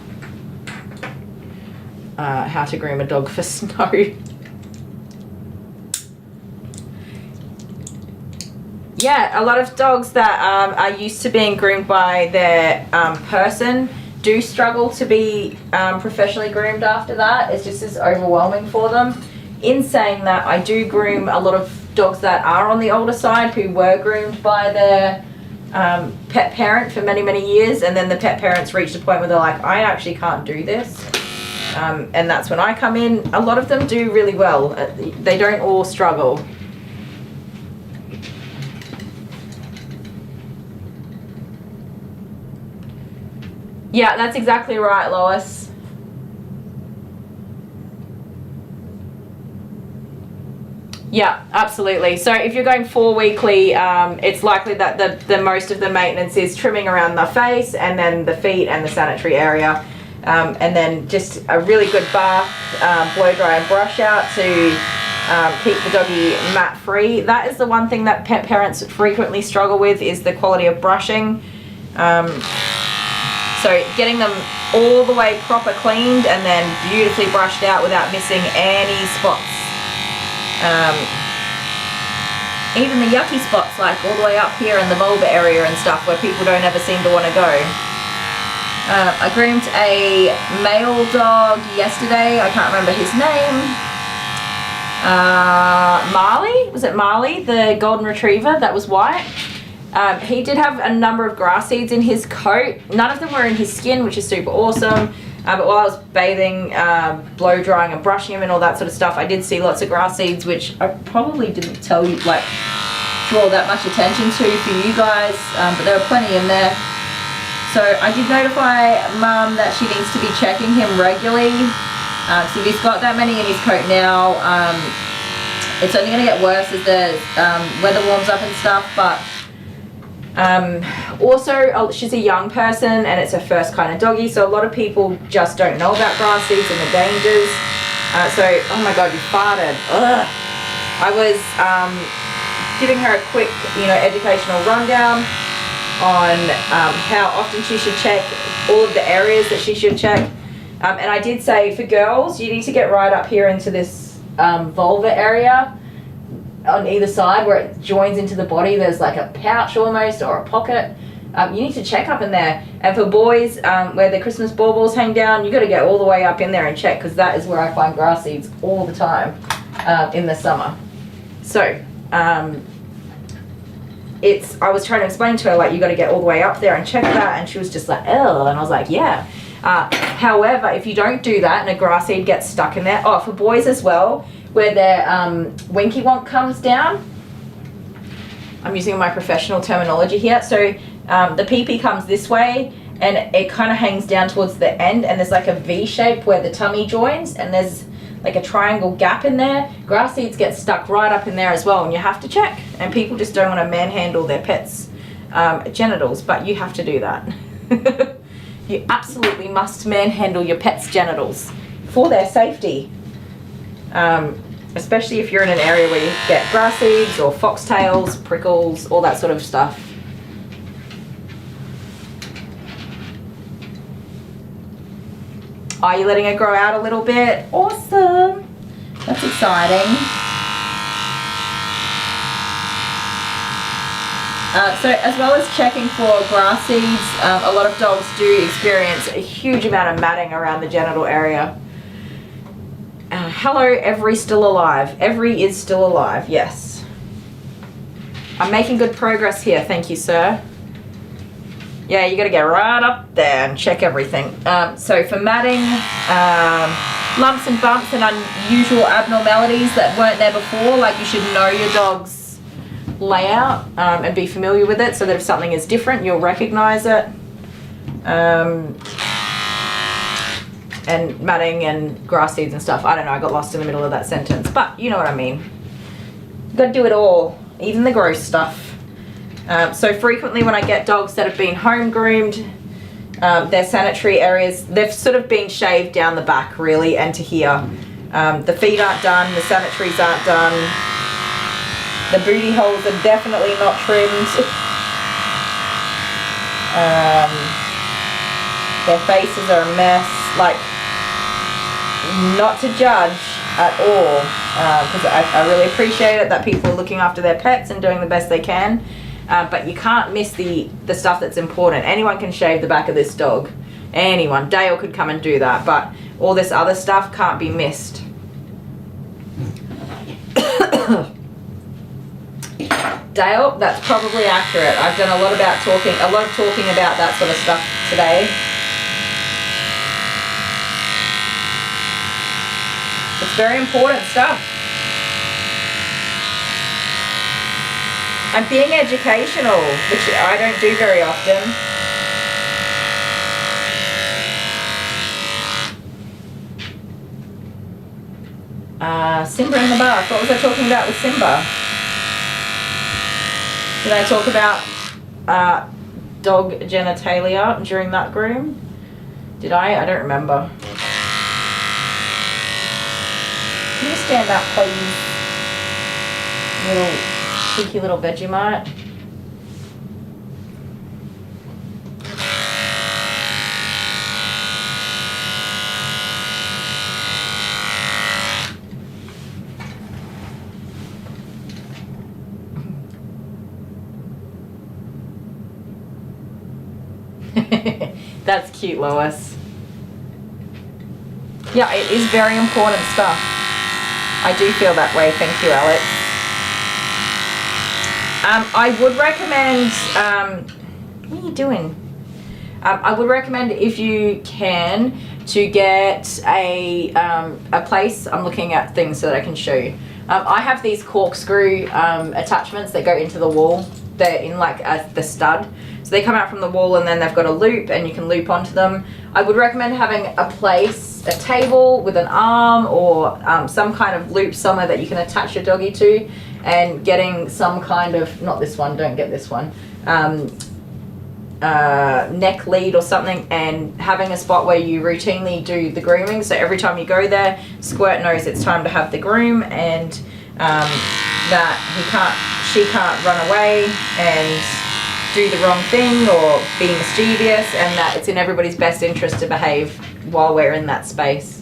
how to groom a dog for snow. Yeah, a lot of dogs that are used to being groomed by their person do struggle to be professionally groomed after that. It's just as overwhelming for them. In saying that, I do groom a lot of dogs that are on the older side who were groomed by their pet parent for many, many years, and then the pet parents reached a point where they're like, I actually can't do this. And that's when I come in. A lot of them do really well. They don't all struggle. Yeah, that's exactly right, Lois. Yeah, absolutely. So if you're going 4 weekly, it's likely that the most of the maintenance is trimming around the face and then the feet and the sanitary area. And then just a really good bath, blow dry and brush out to keep the doggy mat free. That is the one thing that pet parents frequently struggle with, is the quality of brushing. So getting them all the way proper cleaned and then beautifully brushed out without missing any spots. Even the yucky spots, like all the way up here in the vulva area and stuff where people don't ever seem to want to go. I groomed a male dog yesterday. I can't remember his name. Marley? Was it Marley? The golden retriever that was white. He did have a number of grass seeds in his coat. None of them were in his skin, which is super awesome. But while I was bathing, blow drying and brushing him and all that sort of stuff, I did see lots of grass seeds, which I probably didn't tell you, like, draw that much attention to for you guys, but there were plenty in there. So I did notify Mum that she needs to be checking him regularly. So if he's got that many in his coat now, it's only going to get worse as the weather warms up and stuff, but also she's a young person and it's her first kind of doggy, so a lot of people just don't know about grass seeds and the dangers. So, oh my god, you farted. Ugh. I was giving her a quick, educational rundown. on how often she should check, all of the areas that she should check. And I did say for girls, you need to get right up here into this vulva area on either side where it joins into the body. There's like a pouch almost, or a pocket. You need to check up in there. And for boys, where the Christmas baubles hang down, you got to get all the way up in there and check, because that is where I find grass seeds all the time in the summer. So I was trying to explain to her, like, you got to get all the way up there and check that, and she was just like, oh, and I was like, yeah. However, if you don't do that and a grass seed gets stuck in there, for boys as well, where their winky wonk comes down, I'm using my professional terminology here, so the pee-pee comes this way and it kind of hangs down towards the end, and there's like a V shape where the tummy joins, and there's like a triangle gap in there. Grass seeds get stuck right up in there as well, and you have to check, and people just don't want to manhandle their pets' genitals, but you have to do that. You absolutely must manhandle your pet's genitals for their safety. Especially if you're in an area where you get grass seeds or foxtails, prickles, all that sort of stuff. Are you letting it grow out a little bit? Awesome. That's exciting. So as well as checking for grass seeds, a lot of dogs do experience a huge amount of matting around the genital area. Hello, Every still alive. Every is still alive, yes. I'm making good progress here, thank you, sir. Yeah, you gotta get right up there and check everything. So for matting, lumps and bumps and unusual abnormalities that weren't there before, like, you should know your dog's layout and be familiar with it, so that if something is different, you'll recognize it. And matting and grass seeds and stuff. I don't know, I got lost in the middle of that sentence, but you know what I mean. You gotta do it all, even the gross stuff. So frequently when I get dogs that have been home groomed, their sanitary areas, they've sort of been shaved down the back really and to here. The feet aren't done, the sanitaries aren't done. The booty holes are definitely not trimmed. Their faces are a mess. Like, not to judge at all, because I really appreciate it that people are looking after their pets and doing the best they can, but you can't miss the stuff that's important. Anyone can shave the back of this dog. Anyone. Dale could come and do that, but all this other stuff can't be missed. Dale, that's probably accurate. I've done a lot of talking about that sort of stuff today. It's very important stuff. And being educational, which I don't do very often. Simba in the bath. What was I talking about with Simba? Did I talk about dog genitalia during that groom? Did I? I don't remember. Can you stand up, please? Little cheeky little Vegemite. That's cute, Lois. Yeah, it is very important stuff. I do feel that way. Thank you, Alex. I would recommend, what are you doing? I would recommend, if you can, to get a place. I'm looking at things so that I can show you. I have these corkscrew attachments that go into the wall. They're in like the stud. So they come out from the wall and then they've got a loop and you can loop onto them. I would recommend having a place, a table with an arm or some kind of loop somewhere that you can attach your doggy to, and getting some kind of, not this one, don't get this one, neck lead or something, and having a spot where you routinely do the grooming. So every time you go there, Squirt knows it's time to have the groom, and that she can't run away and do the wrong thing or be mischievous, and that it's in everybody's best interest to behave while we're in that space.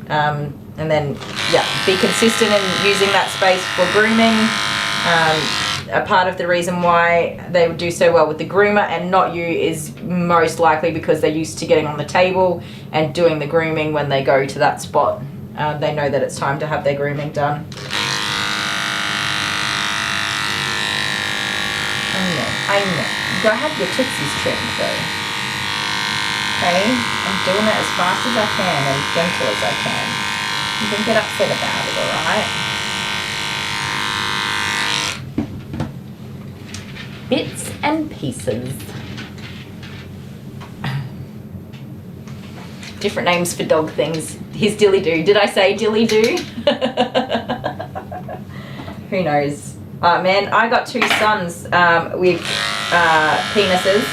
And then, yeah, be consistent in using that space for grooming. A part of the reason why they would do so well with the groomer and not you is most likely because they're used to getting on the table and doing the grooming when they go to that spot. They know that it's time to have their grooming done. I know. You gotta have your tootsies trimmed though. Okay? I'm doing it as fast as I can and gentle as I can. You don't get upset about it, alright? Bits and pieces. Different names for dog things. Here's Dilly Doo. Did I say Dilly Doo? Who knows? Man, I got 2 sons with penises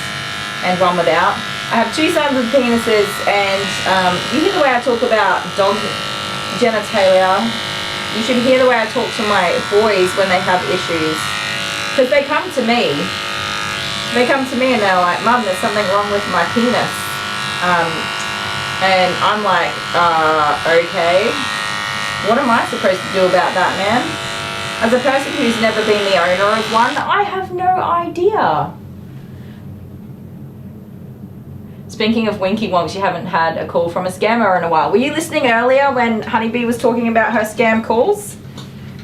and one without. I have 2 sons with penises, and you hear the way I talk about dog genitalia. You should hear the way I talk to my boys when they have issues. Because they come to me. They come to me and they're like, Mum, there's something wrong with my penis. And I'm like, okay. What am I supposed to do about that, man? As a person who's never been the owner of one, I have no idea. Speaking of winky wonks, you haven't had a call from a scammer in a while. Were you listening earlier when Honeybee was talking about her scam calls?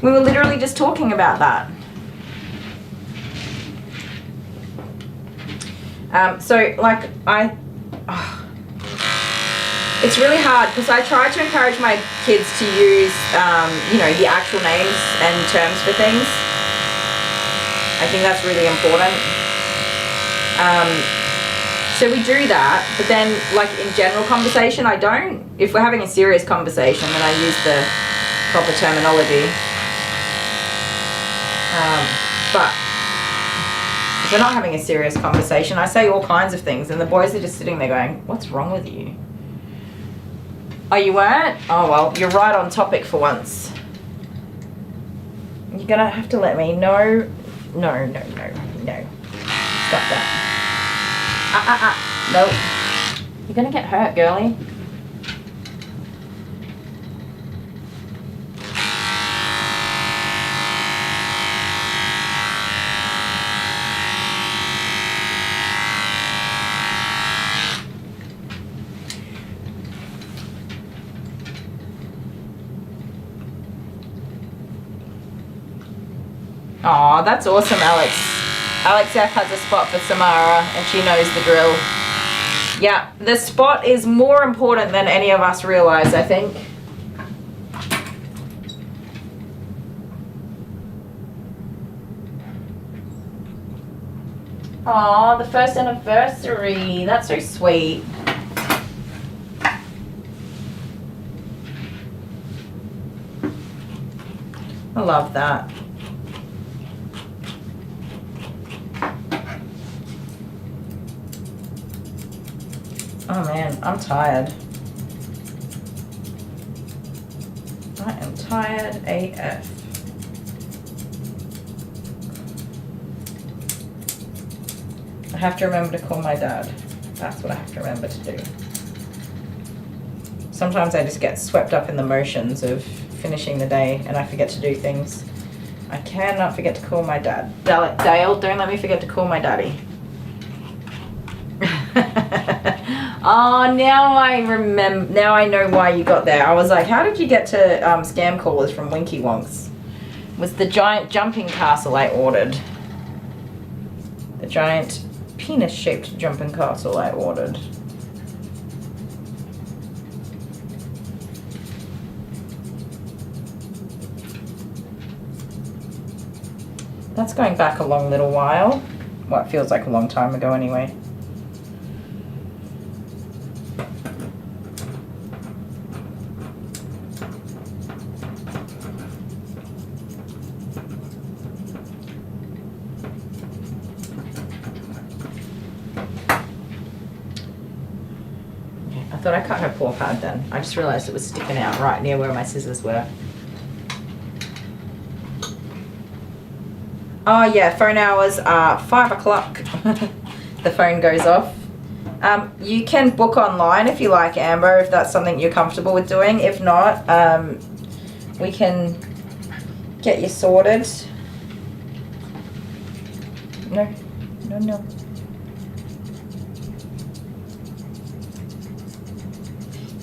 We were literally just talking about that. It's really hard because I try to encourage my kids to use, the actual names and terms for things. I think that's really important. So we do that, but then like in general conversation, I don't. If we're having a serious conversation, then I use the proper terminology. But if we're not having a serious conversation, I say all kinds of things, and the boys are just sitting there going, "What's wrong with you?" Oh, you weren't? Oh well, you're right on topic for once. You're gonna have to let me know. No. Stop that. No. You're gonna get hurt, girlie. Aw, that's awesome, Alex. Alex F has a spot for Samara, and she knows the drill. Yeah, the spot is more important than any of us realize, I think. Aw, the first anniversary. That's so sweet. I love that. Oh man, I'm tired. I am tired AF. I have to remember to call my dad. That's what I have to remember to do. Sometimes I just get swept up in the motions of finishing the day and I forget to do things. I cannot forget to call my dad. Dale, don't let me forget to call my daddy. Oh, now I remember. Now I know why you got there. I was like, how did you get to scam callers from Winky Wonks? It was the giant jumping castle I ordered. The giant penis-shaped jumping castle I ordered. That's going back a long little while. Well, it feels like a long time ago anyway. I thought I cut her paw pad then. I just realised it was sticking out right near where my scissors were. Oh yeah, phone hours are 5 o'clock. The phone goes off. You can book online if you like, Amber, if that's something you're comfortable with doing. If not, we can get you sorted. No.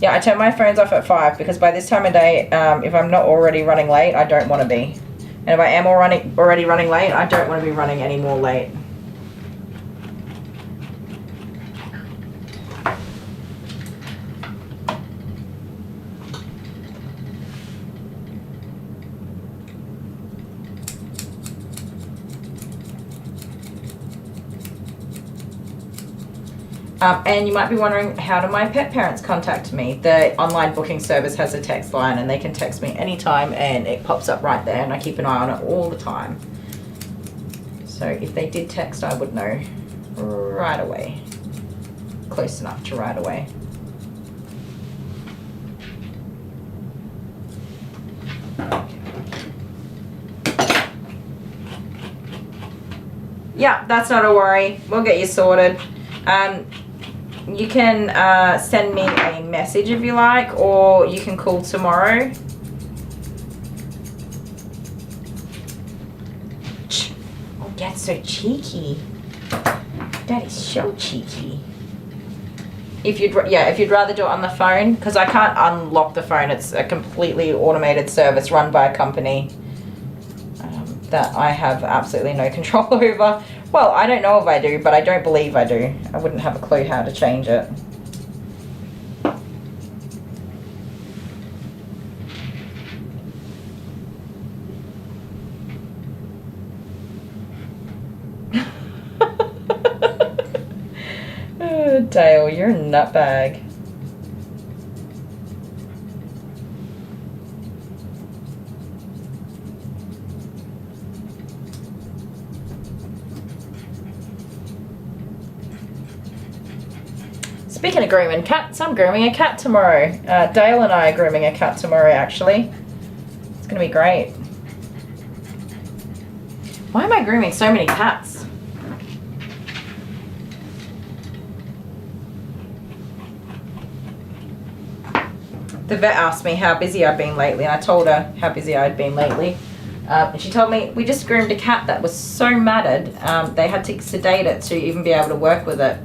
Yeah, I turn my phones off at 5 because by this time of day, if I'm not already running late, I don't want to be. And if I am already running late, I don't want to be running any more late. And you might be wondering, how do my pet parents contact me? The online booking service has a text line and they can text me anytime and it pops up right there and I keep an eye on it all the time. So if they did text, I would know right away. Close enough to right away. Yeah, that's not a worry. We'll get you sorted. You can send me a message if you like, or you can call tomorrow. Oh, that's so cheeky. That is so cheeky. If you'd rather do it on the phone, because I can't unlock the phone. It's a completely automated service run by a company that I have absolutely no control over. Well, I don't know if I do, but I don't believe I do. I wouldn't have a clue how to change it. Oh, Dale, you're a nutbag. Speaking of grooming cats, I'm grooming a cat tomorrow. Dale and I are grooming a cat tomorrow, actually. It's going to be great. Why am I grooming so many cats? The vet asked me how busy I'd been lately, and I told her how busy I'd been lately. And she told me, we just groomed a cat that was so matted, they had to sedate it to even be able to work with it.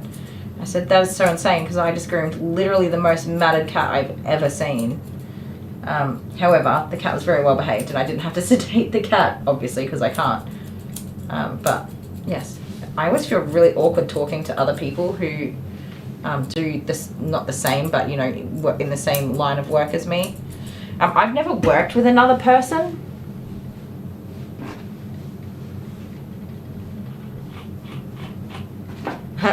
I said, that is so insane, because I just groomed literally the most matted cat I've ever seen. However, the cat was very well behaved, and I didn't have to sedate the cat, obviously, because I can't. But, yes, I always feel really awkward talking to other people who do this, not the same, but, you know, work in the same line of work as me. I've never worked with another person.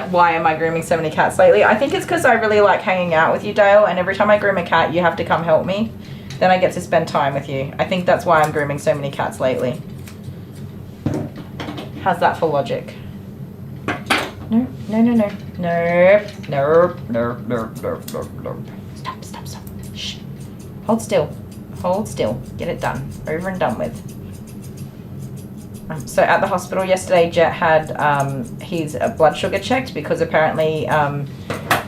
Why am I grooming so many cats lately? I think it's because I really like hanging out with you, Dale, and every time I groom a cat, you have to come help me. Then I get to spend time with you. I think that's why I'm grooming so many cats lately. How's that for logic? No, no, no, no. No, no, no, no, no, no, no. Stop, stop, stop. Shh. Hold still. Hold still. Get it done. Over and done with. So at the hospital yesterday, Jet had his blood sugar checked because apparently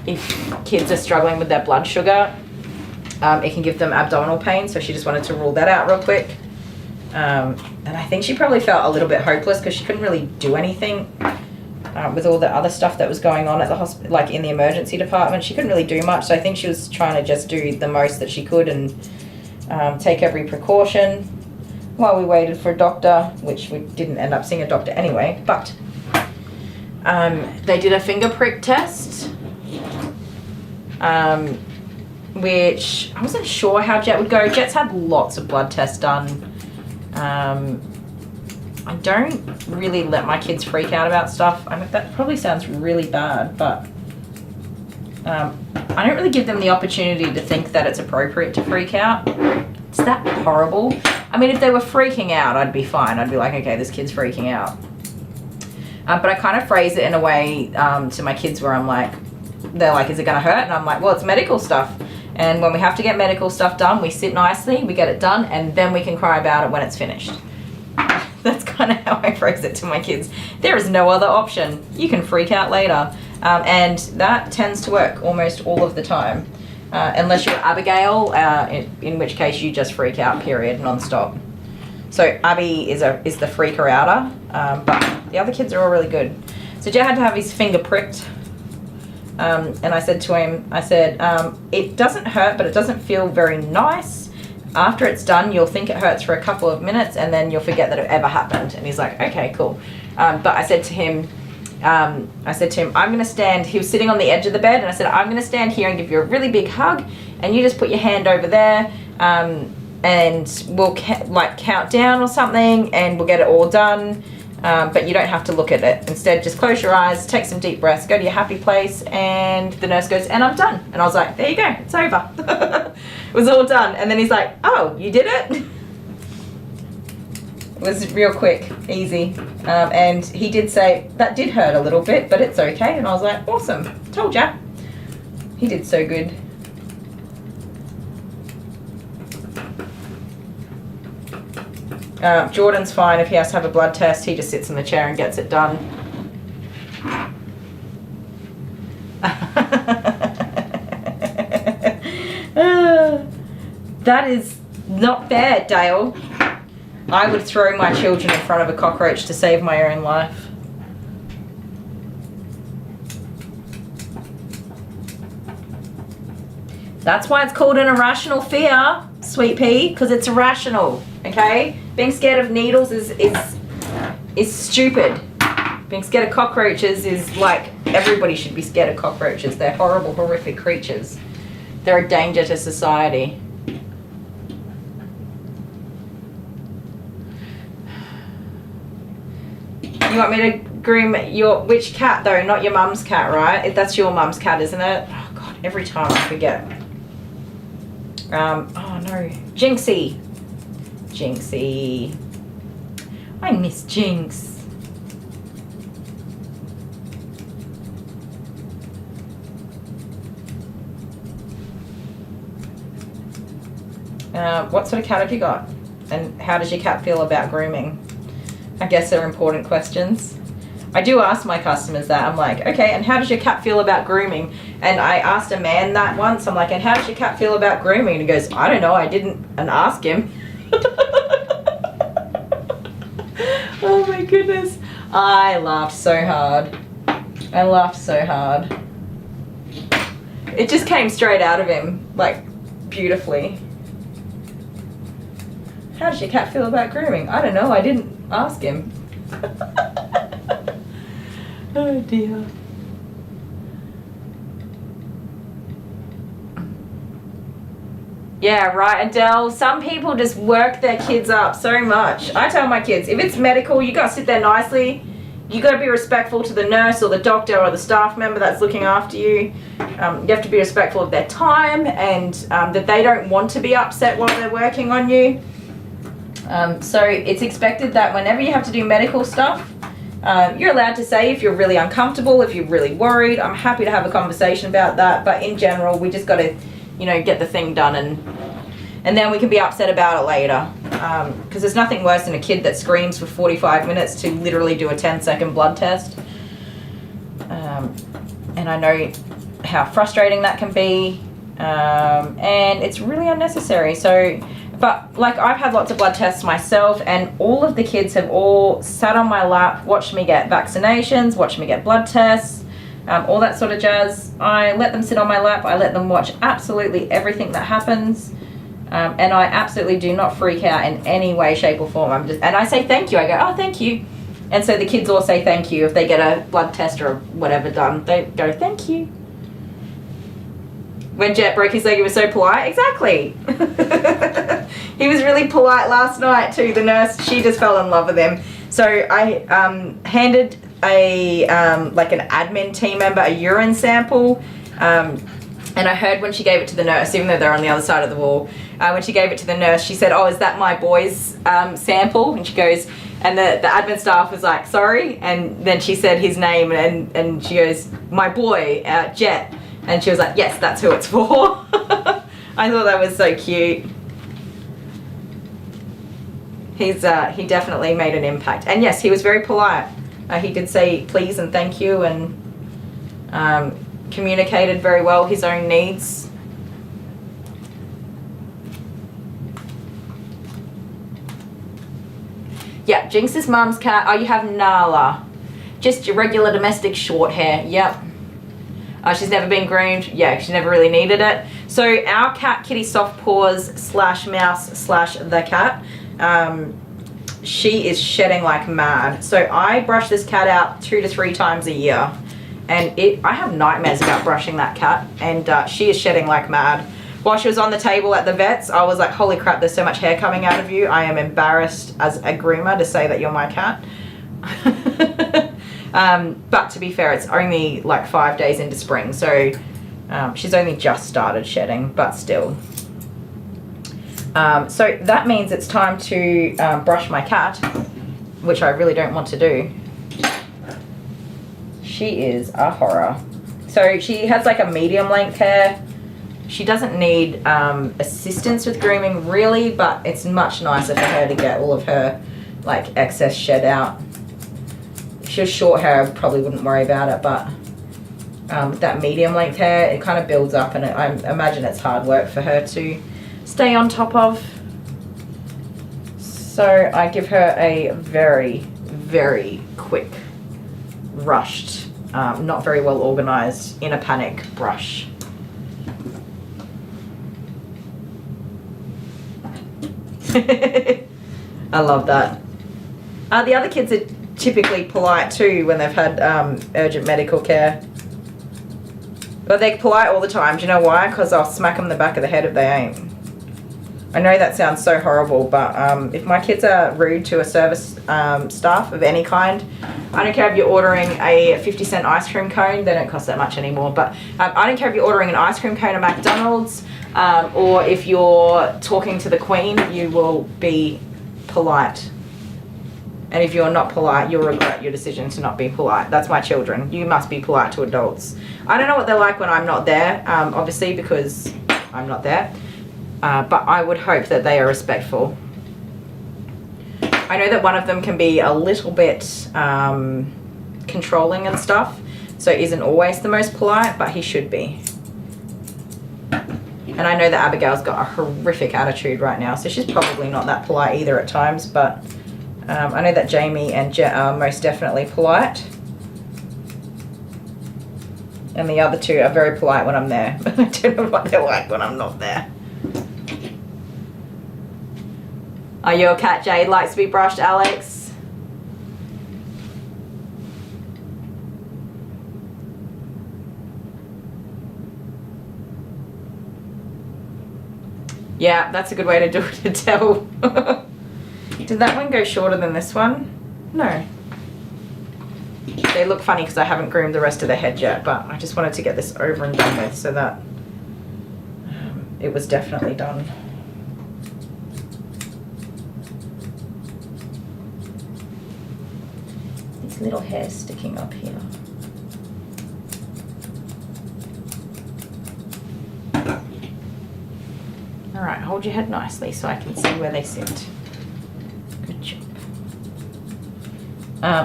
if kids are struggling with their blood sugar, it can give them abdominal pain. So she just wanted to rule that out real quick. And I think she probably felt a little bit hopeless because she couldn't really do anything with all the other stuff that was going on at the hospital, like in the emergency department. She couldn't really do much. So I think she was trying to just do the most that she could and take every precaution while we waited for a doctor, which we didn't end up seeing a doctor anyway, but they did a finger prick test, which I wasn't sure how Jet would go. Jet's had lots of blood tests done. I don't really let my kids freak out about stuff. I mean, that probably sounds really bad, but I don't really give them the opportunity to think that it's appropriate to freak out. It's that horrible. I mean, if they were freaking out, I'd be fine. I'd be like, okay, this kid's freaking out. But I kind of phrase it in a way to my kids where I'm like, they're like, is it going to hurt? And I'm like, well, it's medical stuff. And when we have to get medical stuff done, we sit nicely, we get it done, and then we can cry about it when it's finished. That's kind of how I phrase it to my kids. There is no other option. You can freak out later. And that tends to work almost all of the time. Unless you're Abigail, in which case you just freak out, period, non-stop. So Abby is the freaker outer, but the other kids are all really good. So Jay had to have his finger pricked. And I said to him, it doesn't hurt, but it doesn't feel very nice. After it's done, you'll think it hurts for a couple of minutes, and then you'll forget that it ever happened. And he's like, okay, cool. But I said to him, I'm going to stand. He was sitting on the edge of the bed, and I said, I'm going to stand here and give you a really big hug, and you just put your hand over there, and we'll count down or something, and we'll get it all done. But you don't have to look at it. Instead, just close your eyes, take some deep breaths, go to your happy place, and the nurse goes, and I'm done. And I was like, there you go, it's over. It was all done. And then he's like, oh, you did it? It was real quick, easy. And he did say, that did hurt a little bit, but it's okay. And I was like, awesome, told ya. He did so good. Jordan's fine. If he has to have a blood test, he just sits in the chair and gets it done. That is not fair, Dale. I would throw my children in front of a cockroach to save my own life. That's why it's called an irrational fear, Sweet Pea, because it's irrational, okay? Being scared of needles is stupid. Being scared of cockroaches is like, everybody should be scared of cockroaches. They're horrible, horrific creatures. They're a danger to society. You want me to groom which cat though? Not your mum's cat, right? That's your mum's cat, isn't it? Oh God, every time I forget. Oh no, Jinxie. Jinxie. I miss Jinx. What sort of cat have you got? And how does your cat feel about grooming? I guess they're important questions. I do ask my customers that. I'm like, okay, and how does your cat feel about grooming? And I asked a man that once. I'm like, and how does your cat feel about grooming? And he goes, I don't know, I didn't ask him. Oh my goodness. I laughed so hard. I laughed so hard. It just came straight out of him, like, beautifully. How does your cat feel about grooming? I don't know, I didn't ask him. Oh dear. Yeah, right, Adele. Some people just work their kids up so much. I tell my kids, if it's medical, you gotta sit there nicely. You gotta be respectful to the nurse or the doctor or the staff member that's looking after you. You have to be respectful of their time and that they don't want to be upset while they're working on you. So it's expected that whenever you have to do medical stuff, you're allowed to say if you're really uncomfortable, if you're really worried. I'm happy to have a conversation about that, but in general, we just got to, you know, get the thing done and then we can be upset about it later. Because there's nothing worse than a kid that screams for 45 minutes to literally do a 10-second blood test. And I know how frustrating that can be, and it's really unnecessary. So. But like I've had lots of blood tests myself and all of the kids have all sat on my lap, watched me get vaccinations, watched me get blood tests, all that sort of jazz. I let them sit on my lap. I let them watch absolutely everything that happens. And I absolutely do not freak out in any way, shape or form. And I say thank you. I go, oh, thank you. And so the kids all say thank you if they get a blood test or whatever done. They go, thank you. When Jet broke his leg, he was so polite. Exactly. He was really polite last night too. The nurse, she just fell in love with him. So I handed like an admin team member a urine sample. And I heard when she gave it to the nurse, even though they're on the other side of the wall, when she gave it to the nurse, she said, oh, is that my boy's sample? And she goes, and the admin staff was like, sorry. And then she said his name and she goes, my boy, Jet. And she was like, yes, that's who it's for. I thought that was so cute. he definitely made an impact. And yes, he was very polite. He did say please and thank you, and communicated very well his own needs. Yeah, Jinx's mum's cat. Oh, you have Nala. Just your regular domestic short hair. Yep. She's never been groomed. Yeah, she's never really needed it. So our cat, Kitty Soft Paws / Mouse / the cat, she is shedding like mad. So I brush this cat out 2 to 3 times a year. And I have nightmares about brushing that cat. And she is shedding like mad. While she was on the table at the vet's, I was like, holy crap, there's so much hair coming out of you. I am embarrassed as a groomer to say that you're my cat. But to be fair, it's only like 5 days into spring. So she's only just started shedding, but still. So that means it's time to brush my cat, which I really don't want to do. She is a horror. So she has like a medium length hair. She doesn't need assistance with grooming really, but it's much nicer for her to get all of her like excess shed out. If she was short hair, I probably wouldn't worry about it, but with that medium length hair, it kind of builds up, and I imagine it's hard work for her to stay on top of. So I give her a very, very quick, rushed, not very well organized, in a panic brush. I love that. The other kids are typically polite too when they've had urgent medical care. But they're polite all the time. Do you know why? Because I'll smack them in the back of the head if they ain't. I know that sounds so horrible, but if my kids are rude to a service staff of any kind, I don't care if you're ordering a 50-cent ice cream cone. They don't cost that much anymore. But I don't care if you're ordering an ice cream cone at McDonald's, or if you're talking to the Queen, you will be polite. And if you're not polite, you'll regret your decision to not be polite. That's my children. You must be polite to adults. I don't know what they're like when I'm not there, obviously, because I'm not there. But I would hope that they are respectful. I know that one of them can be a little bit controlling and stuff, so isn't always the most polite, but he should be. And I know that Abigail's got a horrific attitude right now, so she's probably not that polite either at times, but I know that Jamie and Jet are most definitely polite. And the other two are very polite when I'm there. I don't know what they're like when I'm not there. Are you a cat Jade likes to be brushed, Alex? Yeah, that's a good way to do it, to tell. Did that one go shorter than this one? No. They look funny because I haven't groomed the rest of the head yet, but I just wanted to get this over and done with so that it was definitely done. These little hairs sticking up here. All right, hold your head nicely so I can see where they sit. Good job.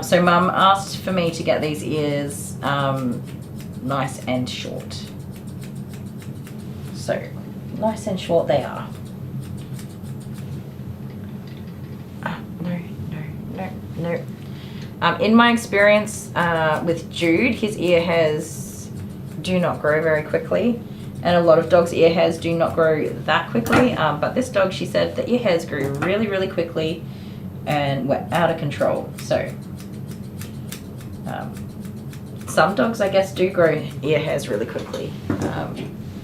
So Mum asked for me to get these ears nice and short. So nice and short they are. No. In my experience with Jude, his ear hairs do not grow very quickly. And a lot of dogs' ear hairs do not grow that quickly. But this dog, she said, the ear hairs grew really, really quickly and were out of control. So some dogs, I guess, do grow ear hairs really quickly.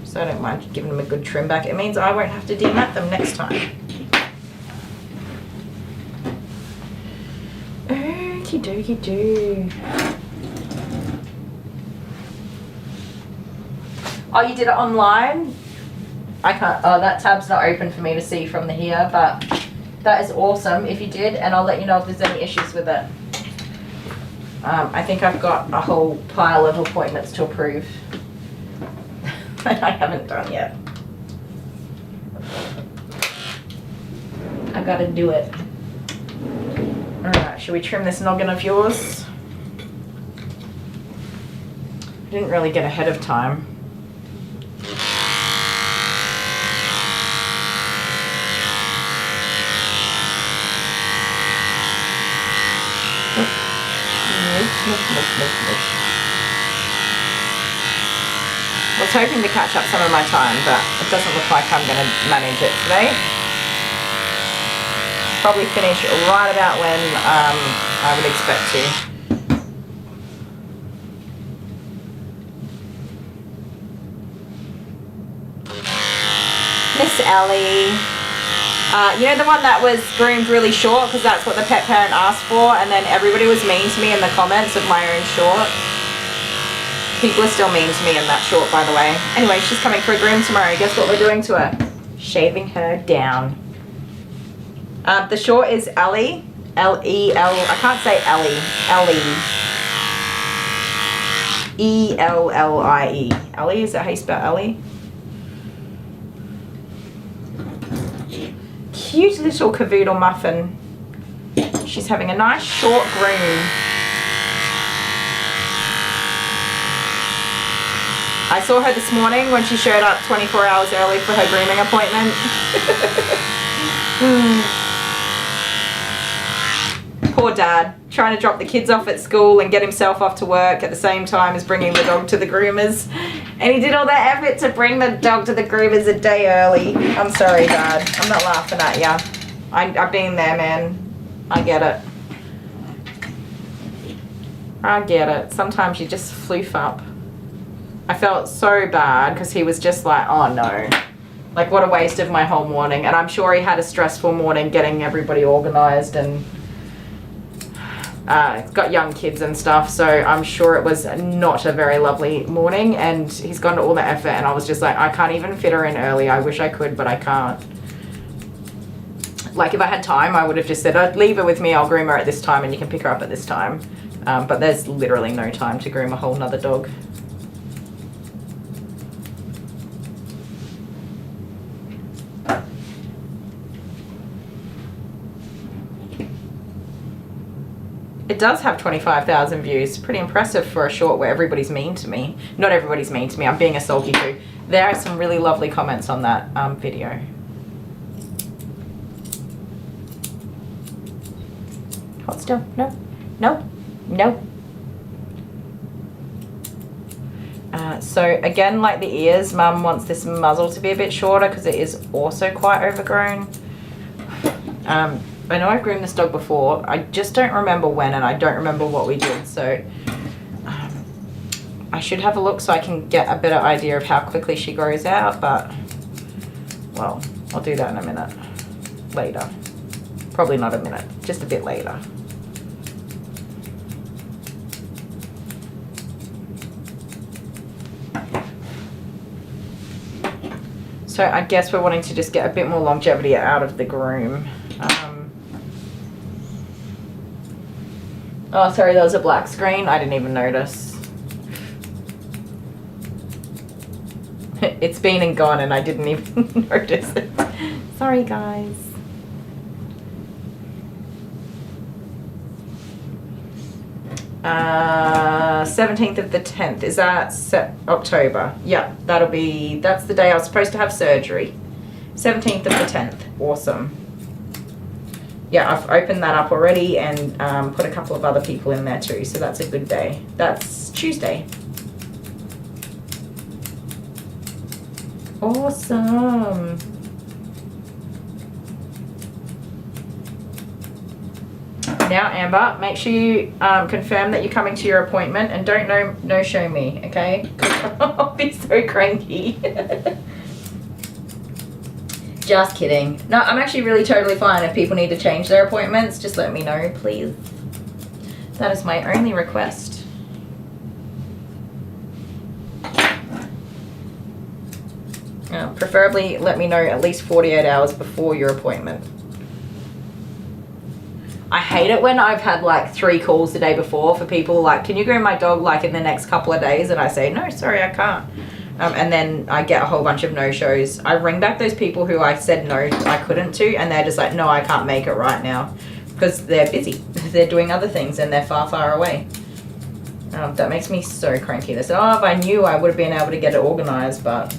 So I don't mind giving them a good trim back. It means I won't have to demat them next time. Okie dokie do. Oh, you did it online? I can't, oh, that tab's not open for me to see from the here, but that is awesome if you did, and I'll let you know if there's any issues with it. I think I've got a whole pile of appointments to approve that I haven't done yet. I gotta do it. Alright, should we trim this noggin of yours? I didn't really get ahead of time. I was hoping to catch up some of my time, but it doesn't look like I'm going to manage it today. Probably finish right about when I would expect to. Miss Ellie. You know the one that was groomed really short because that's what the pet parent asked for, and then everybody was mean to me in the comments of my own short. People are still mean to me in that short, by the way. Anyway, she's coming for a groom tomorrow. Guess what we're doing to her? Shaving her down. The short is Ellie. L-E-L. I can't say Ellie. Ellie. E-L-L-I-E. Ellie, is that how you spell Ellie? Cute little cavoodle muffin. She's having a nice short groom. I saw her this morning when she showed up 24 hours early for her grooming appointment. Poor dad, trying to drop the kids off at school and get himself off to work at the same time as bringing the dog to the groomers. And he did all that effort to bring the dog to the groomers a day early. I'm sorry, Dad. I'm not laughing at ya. I've been there, man. I get it. I get it. Sometimes you just floof up. I felt so bad because he was just like, oh no. Like, what a waste of my whole morning. And I'm sure he had a stressful morning getting everybody organized and got young kids and stuff, so I'm sure it was not a very lovely morning, and he's gone to all the effort, and I was just like, I can't even fit her in early. I wish I could, but I can't. Like, if I had time, I would have just said, oh, leave her with me, I'll groom her at this time and you can pick her up at this time. But there's literally no time to groom a whole nother dog. It does have 25,000 views. Pretty impressive for a short where everybody's mean to me. Not everybody's mean to me. I'm being a sulky too. There are some really lovely comments on that video. Hold still. No. No. No. So again, like the ears, Mum wants this muzzle to be a bit shorter because it is also quite overgrown. I know I've groomed this dog before. I just don't remember when, and I don't remember what we did. So I should have a look so I can get a better idea of how quickly she grows out. But, well, I'll do that in a minute. Later. Probably not a minute. Just a bit later. So I guess we're wanting to just get a bit more longevity out of the groom. Oh, sorry, there was a black screen. I didn't even notice. It's been and gone and I didn't even notice it. Sorry, guys. Uh, 17th of the 10th. Is that October? Yeah, that's the day I was supposed to have surgery. 17th of the 10th. Awesome. Yeah, I've opened that up already and put a couple of other people in there too, so that's a good day. That's Tuesday. Awesome. Now, Amber, make sure you confirm that you're coming to your appointment and don't no-show me, okay? I'll be so cranky. Just kidding. No, I'm actually really totally fine if people need to change their appointments. Just let me know, please. That is my only request. Preferably let me know at least 48 hours before your appointment. I hate it when I've had like 3 calls the day before for people like, can you groom my dog like in the next couple of days? And I say, no, sorry, I can't. And then I get a whole bunch of no-shows. I ring back those people who I said no, I couldn't to, and they're just like, no, I can't make it right now. because they're busy. They're doing other things and they're far, far away. That makes me so cranky. They said, oh, if I knew, I would have been able to get it organized, but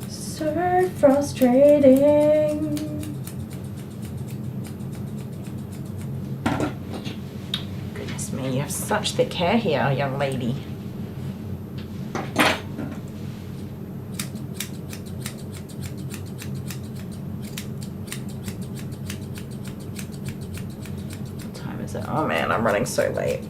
so frustrating. Goodness me, you have such thick hair here, young lady. What time is it? Oh man, I'm running so late.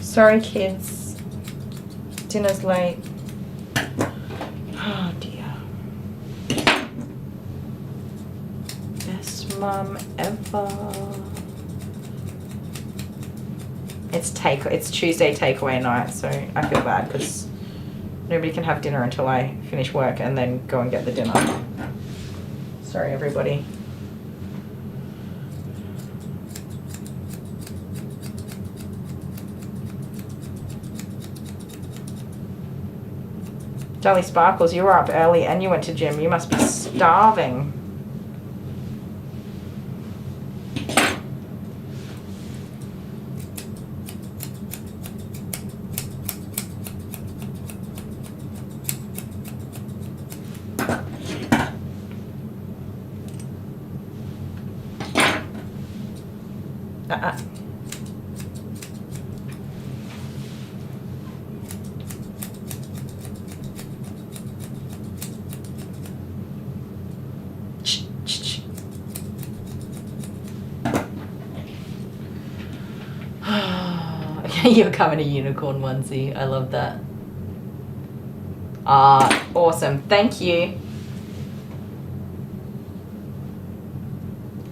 Sorry, kids. Dinner's late. Oh dear. Best mum ever. It's Tuesday takeaway night, so I feel bad because nobody can have dinner until I finish work and then go and get the dinner. Sorry, everybody. Dolly Sparkles, you were up early and you went to gym. You must be starving. You're coming a unicorn onesie. I love that. Ah, awesome. Thank you.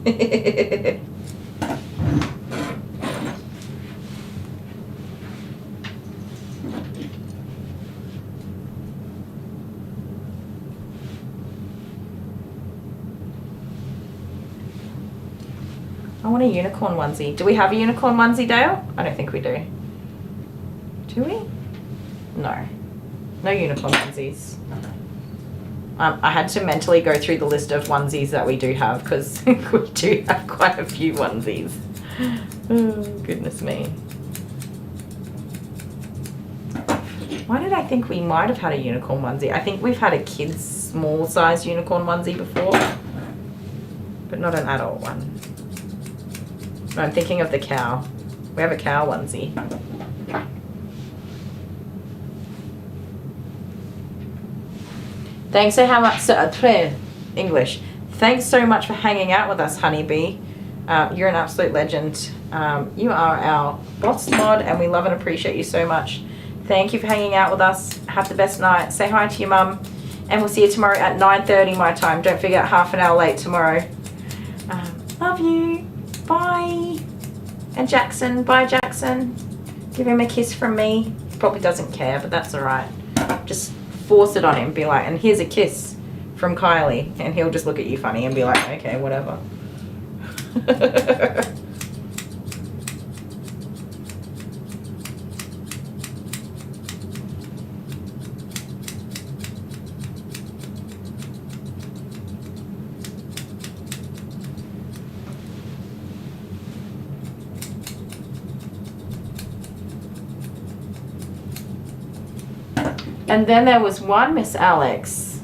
I want a unicorn onesie. Do we have a unicorn onesie, Dale? I don't think we do. Do we? No. No unicorn onesies. I had to mentally go through the list of onesies that we do have because we do have quite a few onesies. Oh, goodness me. Why did I think we might have had a unicorn onesie? I think we've had a kid's small size unicorn onesie before, but not an adult one. No, I'm thinking of the cow. We have a cow onesie. Thanks so much, English. Thanks so much for hanging out with us, Honeybee. You're an absolute legend. You are our boss mod, and we love and appreciate you so much. Thank you for hanging out with us. Have the best night. Say hi to your mum, and we'll see you tomorrow at 9:30 my time. Don't forget, half an hour late tomorrow. Love you. Bye. And Jackson. Bye, Jackson. Give him a kiss from me. Probably doesn't care, but that's all right. Just force it on him, be like, and here's a kiss from Kylie, and he'll just look at you funny and be like, okay, whatever. And then there was one Miss Alex.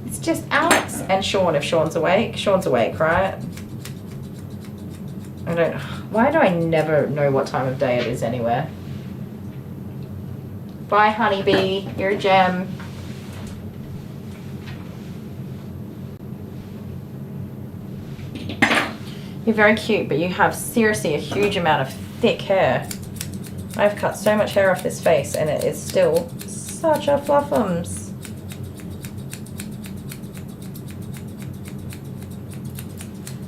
It's just Alex and Sean if Sean's awake. Sean's awake, right? Why do I never know what time of day it is anywhere? Bye, Honeybee. You're a gem. You're very cute, but you have seriously a huge amount of thick hair. I've cut so much hair off this face and it is still such a fluffums.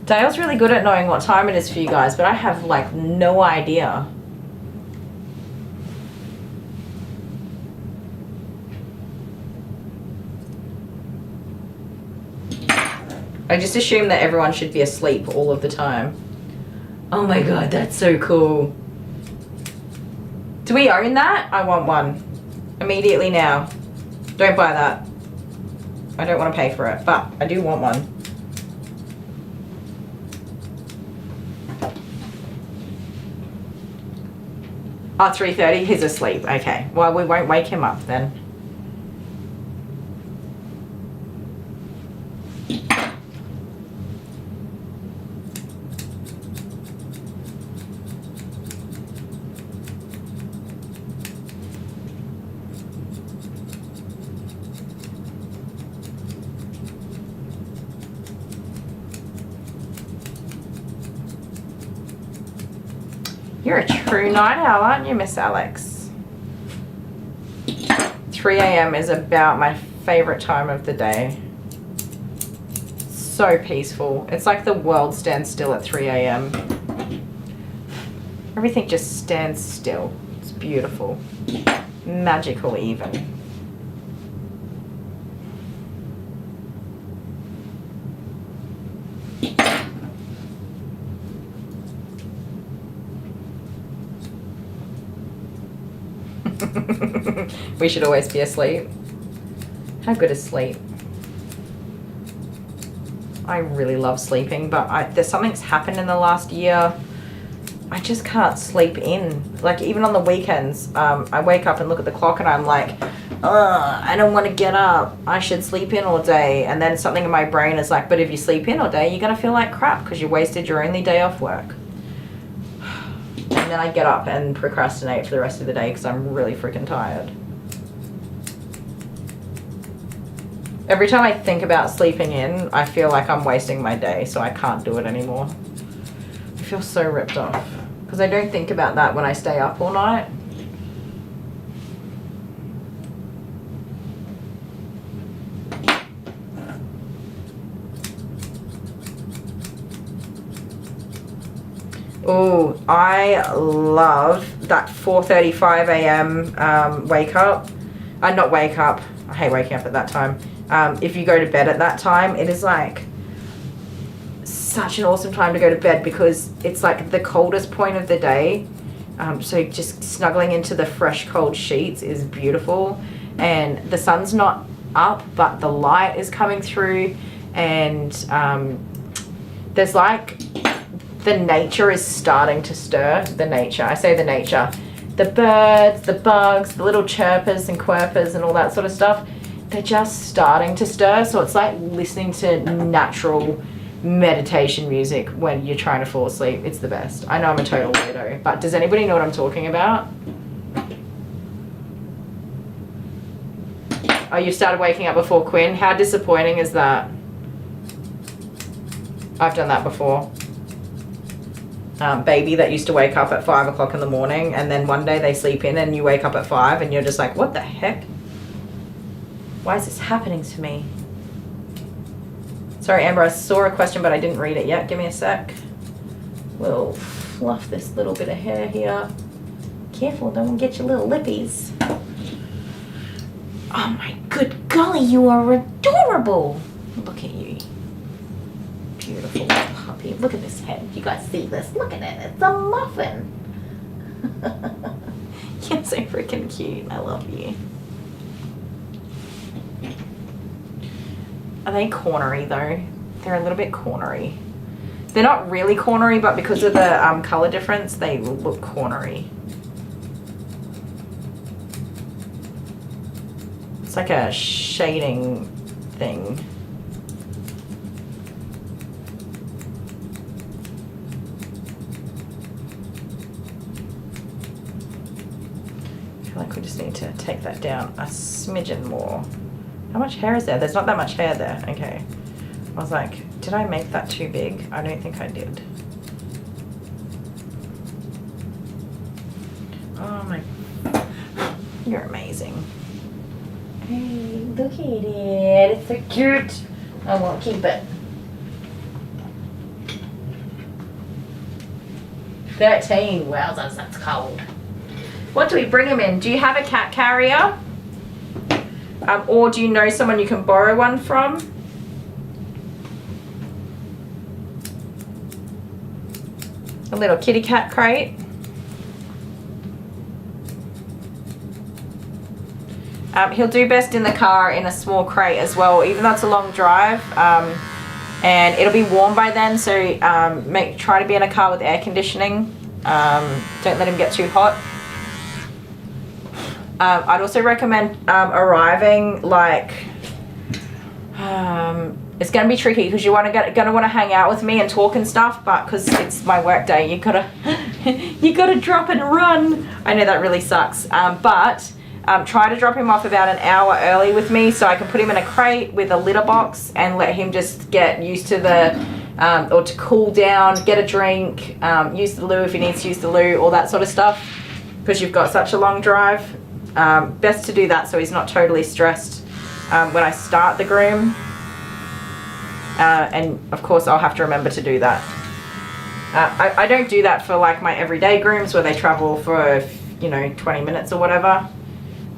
Dale's really good at knowing what time it is for you guys, but I have like no idea. I just assume that everyone should be asleep all of the time. Oh my god, that's so cool. Do we own that? I want one. Immediately now. Don't buy that. I don't want to pay for it, but I do want one. Oh, 3:30, he's asleep. Okay, well, we won't wake him up then. You're a true night owl, aren't you, Miss Alex? 3 a.m. is about my favorite time of the day. So peaceful. It's like the world stands still at 3 a.m. Everything just stands still. It's beautiful. Magical even. We should always be asleep. How good is sleep? I really love sleeping, but there's something's happened in the last year. I just can't sleep in. Like, even on the weekends, I wake up and look at the clock and I'm like, I don't want to get up. I should sleep in all day. And then something in my brain is like, but if you sleep in all day, you're going to feel like crap because you wasted your only day off work. And then I get up and procrastinate for the rest of the day because I'm really freaking tired. Every time I think about sleeping in, I feel like I'm wasting my day, so I can't do it anymore. I feel so ripped off because I don't think about that when I stay up all night. Oh, I love that 4:35 a.m. Wake up. Not wake up. I hate waking up at that time. If you go to bed at that time, it is like such an awesome time to go to bed because it's like the coldest point of the day. So just snuggling into the fresh cold sheets is beautiful. And the sun's not up, but the light is coming through. And there's like... the nature is starting to stir. The nature, I say the nature. The birds, the bugs, the little chirpers and quirpers and all that sort of stuff, they're just starting to stir. So it's like listening to natural meditation music when you're trying to fall asleep. It's the best. I know I'm a total weirdo, but does anybody know what I'm talking about? Oh, you started waking up before Quinn? How disappointing is that? I've done that before. Baby that used to wake up at 5 o'clock in the morning, and then one day they sleep in and you wake up at 5 and you're just like, what the heck? Why is this happening to me? Sorry, Amber, I saw a question, but I didn't read it yet. Give me a sec. We'll fluff this little bit of hair here. Careful, don't get your little lippies. Oh my good golly, you are adorable. Look at you. Beautiful puppy. Look at this head. You guys see this? Look at it. It's a muffin. You're so freaking cute. I love you. Are they cornery though? They're a little bit cornery. They're not really cornery, but because of the color difference, they look cornery. It's like a shading thing. I feel like we just need to take that down a smidgen more. How much hair is there? There's not that much hair there. Okay. I was like, did I make that too big? I don't think I did. Oh my, you're amazing. Hey, look at it. It's so cute. I won't keep it. 13. Wow, that's cold. What do we bring him in? Do you have a cat carrier? Or do you know someone you can borrow one from? A little kitty cat crate. He'll do best in the car in a small crate as well, even though it's a long drive. And it'll be warm by then, so try to be in a car with air conditioning. Don't let him get too hot. I'd also recommend arriving like it's gonna be tricky because you're gonna want to hang out with me and talk and stuff, but because it's my work day, you gotta drop and run. I know that really sucks, but try to drop him off about an hour early with me so I can put him in a crate with a litter box and let him just get used to the or to cool down, get a drink, use the loo if he needs to use the loo, all that sort of stuff, because you've got such a long drive. Best to do that so he's not totally stressed when I start the groom. And of course I'll have to remember to do that. I don't do that for like my everyday grooms where they travel for 20 minutes or whatever.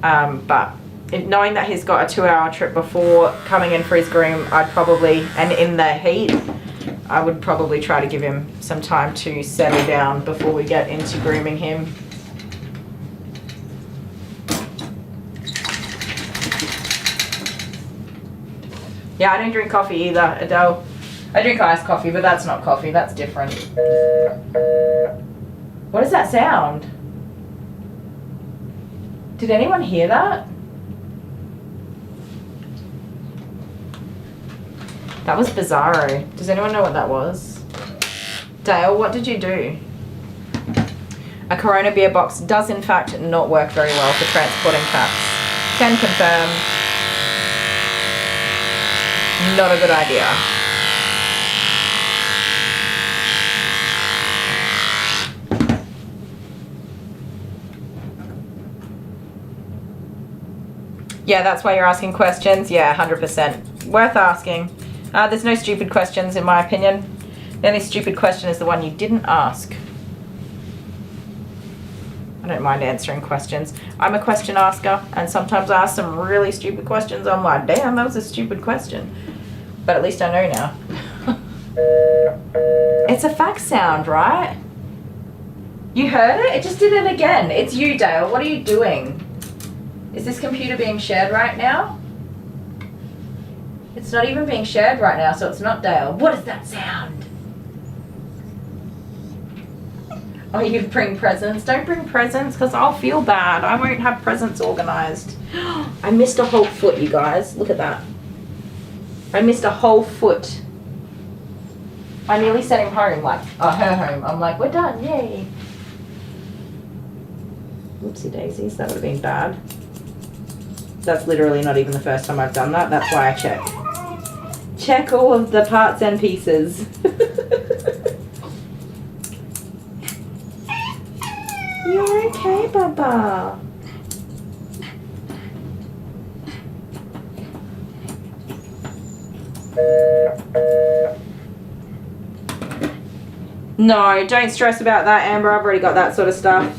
But knowing that he's got a 2-hour trip before coming in for his groom, I'd probably, and in the heat, I would probably try to give him some time to settle down before we get into grooming him. Yeah, I don't drink coffee either, Adele. I drink iced coffee, but that's not coffee, that's different. What is that sound? Did anyone hear that? That was bizarro. Does anyone know what that was? Dale, what did you do? A Corona beer box does in fact not work very well for transporting cats. Can confirm. Not a good idea. Yeah, that's why you're asking questions. Yeah, 100%. Worth asking. There's no stupid questions in my opinion. The only stupid question is the one you didn't ask. I don't mind answering questions. I'm a question asker, and sometimes I ask some really stupid questions. I'm like, damn, that was a stupid question. But at least I know now. It's a fax sound, right? You heard it? It just did it again. It's you, Dale. What are you doing? Is this computer being shared right now? It's not even being shared right now, so it's not Dale. What is that sound? Oh, you bring presents? Don't bring presents because I'll feel bad. I won't have presents organised. I missed a whole foot, you guys. Look at that. I missed a whole foot. I nearly sent him home, like, her home. I'm like, we're done, yay. Oopsie daisies, that would have been bad. That's literally not even the first time I've done that. That's why I check. Check all of the parts and pieces. You're okay, Baba. No, don't stress about that, Amber. I've already got that sort of stuff.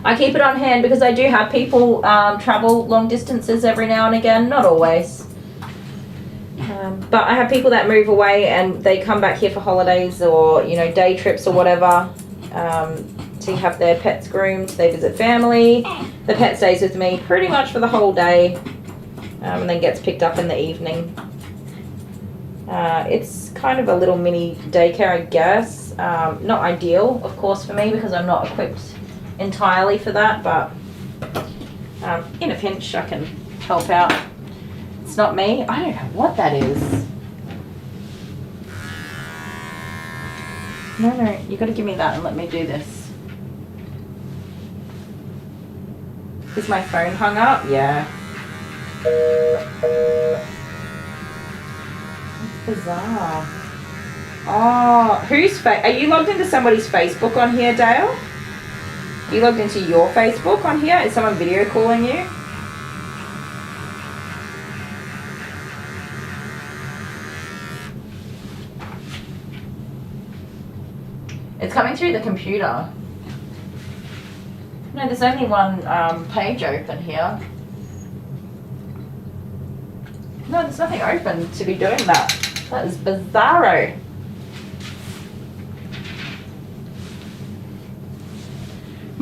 I keep it on hand because I do have people travel long distances every now and again. Not always. But I have people that move away and they come back here for holidays or, day trips or whatever. To have their pets groomed. They visit family. The pet stays with me pretty much for the whole day. And then gets picked up in the evening. It's kind of a little mini daycare, I guess. Not ideal, of course, for me because I'm not equipped entirely for that, but in a pinch I can help out. It's not me. I don't know what that is. No, you got to give me that and let me do this. Is my phone hung up? Yeah. That's bizarre. Oh, are you logged into somebody's Facebook on here, Dale? You logged into your Facebook on here? Is someone video calling you? It's coming through the computer. No, there's only one page open here. No, there's nothing open to be doing that. That is bizarro.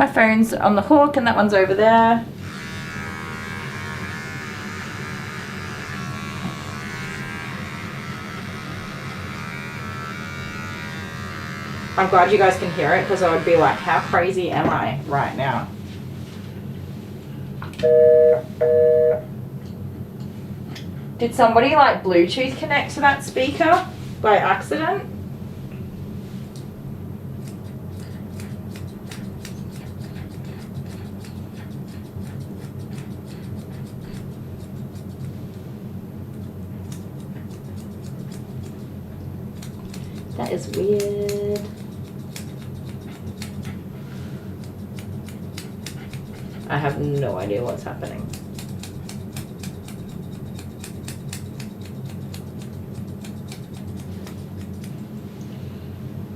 My phone's on the hook and that one's over there. I'm glad you guys can hear it because I would be like, how crazy am I right now? Did somebody like Bluetooth connect to that speaker by accident? That is weird. I have no idea what's happening.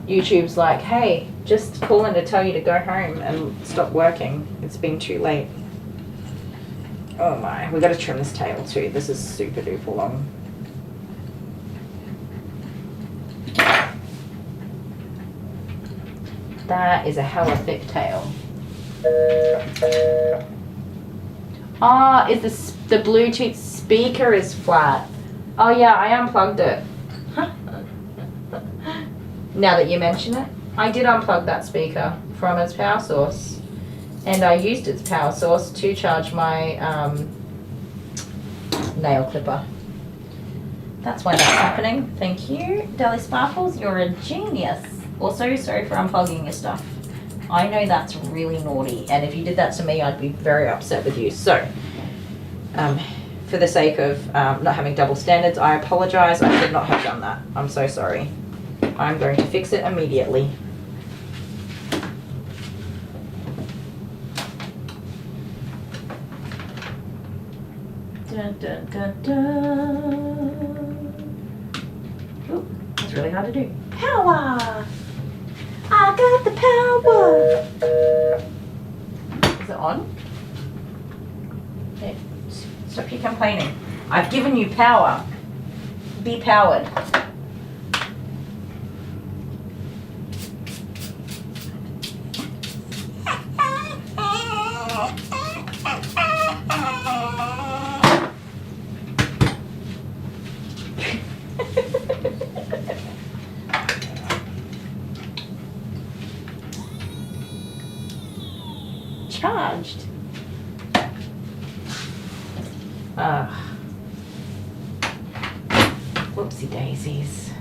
YouTube's like, hey, just calling to tell you to go home and stop working. It's been too late. Oh my, we gotta trim this tail too. This is super duper long. That is a hella thick tail. Ah, is the Bluetooth speaker is flat. Oh yeah, I unplugged it. Now that you mention it, I did unplug that speaker from its power source, and I used its power source to charge my nail clipper. That's why that's happening. Thank you, Deli Sparkles. You're a genius. Also, sorry for unplugging your stuff. I know that's really naughty, and if you did that to me, I'd be very upset with you. So, for the sake of not having double standards, I apologize. I should not have done that. I'm so sorry. I'm going to fix it immediately. Dun, dun, dun, dun. Ooh, that's really hard to do. Power! I got the power! Is it on? Hey, stop your complaining. I've given you power. Be powered. Charged. Whoopsie daisies.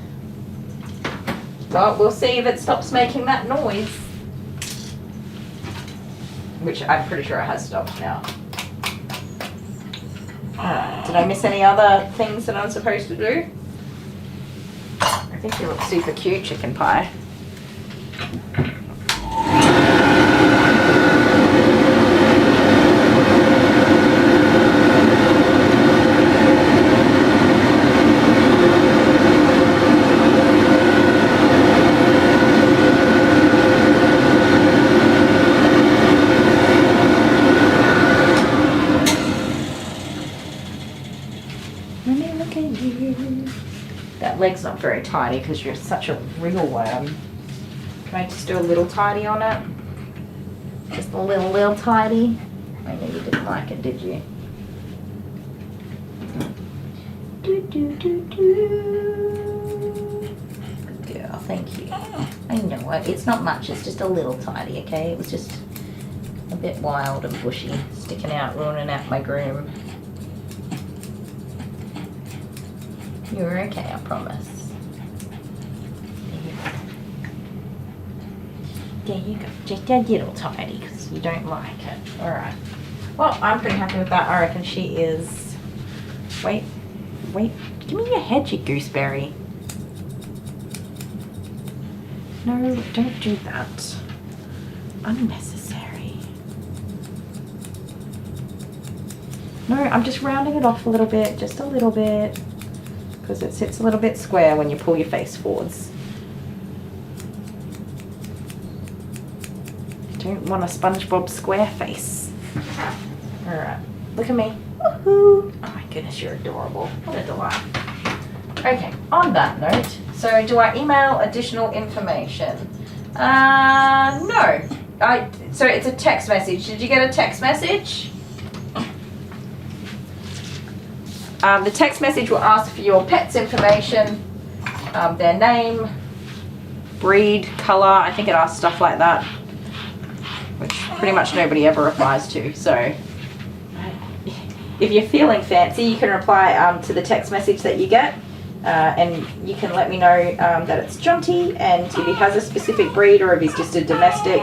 Well, we'll see if it stops making that noise. Which I'm pretty sure it has stopped now. Did I miss any other things that I'm supposed to do? I think you look super cute, chicken pie. That leg's not very tidy because you're such a real worm. Can I just do a little tidy on it? Just a little tidy? I know you didn't like it, did you? Do, do, do, do. Good girl, thank you. I know it. It's not much, it's just a little tidy, okay? It was just a bit wild and bushy, sticking out, ruining out my groom. You're okay, I promise. There you go. Just a little tidy because you don't like it. Alright. Well, I'm pretty happy with that. I reckon she is... Wait. Give me your head, you gooseberry. No, don't do that. Unnecessary. No, I'm just rounding it off a little bit. Just a little bit. Because it sits a little bit square when you pull your face forwards. Don't want a SpongeBob square face. Alright, look at me. Woohoo! Oh my goodness, you're adorable. What a delight. Okay, on that note, so do I email additional information? No. So it's a text message. Did you get a text message? The text message will ask for your pet's information, their name, breed, colour. I think it asks stuff like that, which pretty much nobody ever replies to. So if you're feeling fancy, you can reply to the text message that you get, and you can let me know that it's Jonty, and if he has a specific breed or if he's just a domestic,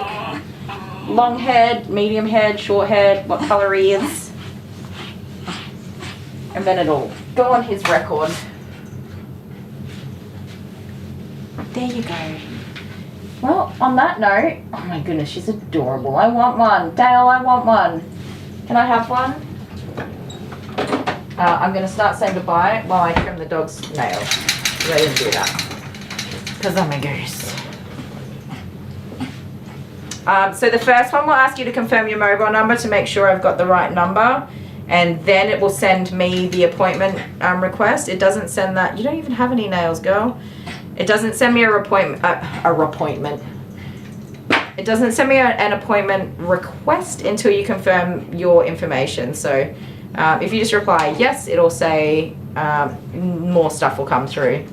long head, medium head, short head, what colour he is. And then it'll go on his record. There you go. Well, on that note, oh my goodness, she's adorable. I want one. Dale, I want one. Can I have one? I'm going to start saying goodbye while I trim the dog's nails. I didn't do that. Because I'm a goose. So the first one will ask you to confirm your mobile number to make sure I've got the right number. And then it will send me the appointment request. It doesn't send that. You don't even have any nails, girl. It doesn't send me It doesn't send me an appointment request until you confirm your information. So if you just reply yes, it'll say more stuff will come through.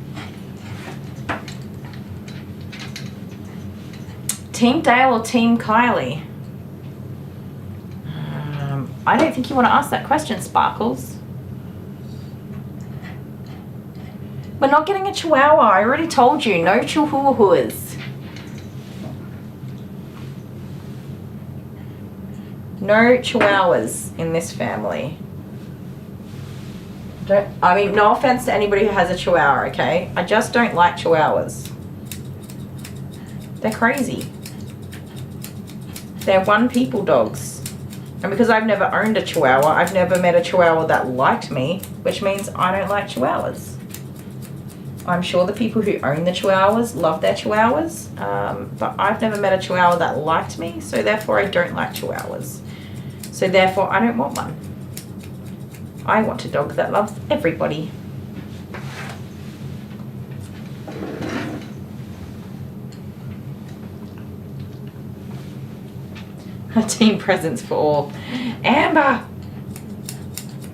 Team Dale or Team Kylie? I don't think you want to ask that question, Sparkles. We're not getting a Chihuahua. I already told you, no Chihuahuas. No Chihuahuas in this family. I mean, no offense to anybody who has a Chihuahua, okay? I just don't like Chihuahuas. They're crazy. They're one people dogs. And because I've never owned a Chihuahua, I've never met a Chihuahua that liked me, which means I don't like Chihuahuas. I'm sure the people who own the Chihuahuas love their Chihuahuas, but I've never met a Chihuahua that liked me, so therefore I don't like Chihuahuas. So therefore I don't want one. I want a dog that loves everybody. A team presence for all. Amber!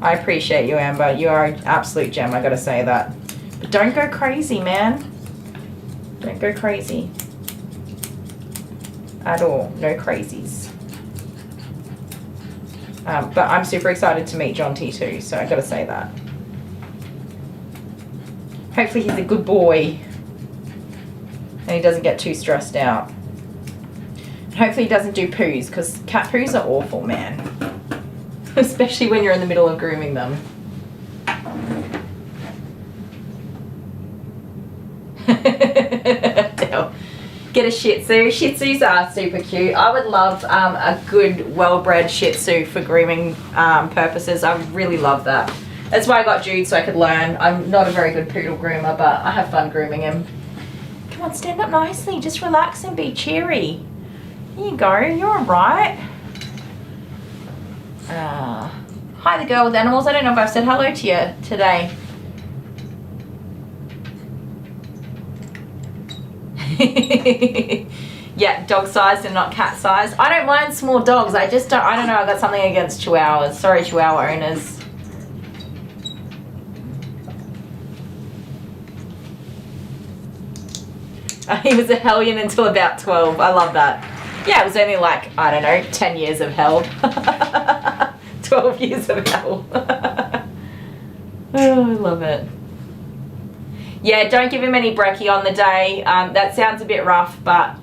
I appreciate you, Amber. You are an absolute gem, I gotta say that. But don't go crazy, man. Don't go crazy. At all. No crazies. But I'm super excited to meet Jonty too, so I gotta say that. Hopefully he's a good boy. And he doesn't get too stressed out. Hopefully he doesn't do poos, because cat poos are awful, man. Especially when you're in the middle of grooming them. Get a Shih Tzu. Shih Tzus are super cute. I would love a good, well-bred Shih Tzu for grooming purposes. I really love that. That's why I got Jude, so I could learn. I'm not a very good poodle groomer, but I have fun grooming him. Come on, stand up nicely. Just relax and be cheery. Here you go, you're alright. Hi, the girl with animals. I don't know if I've said hello to you today. Yeah, dog size and not cat size. I don't mind small dogs. I don't know, I've got something against Chihuahuas. Sorry, Chihuahua owners. He was a hellion until about 12. I love that. Yeah, it was only like, I don't know, 10 years of hell. 12 years of hell. Oh, I love it. Yeah, don't give him any brekkie on the day. That sounds a bit rough, but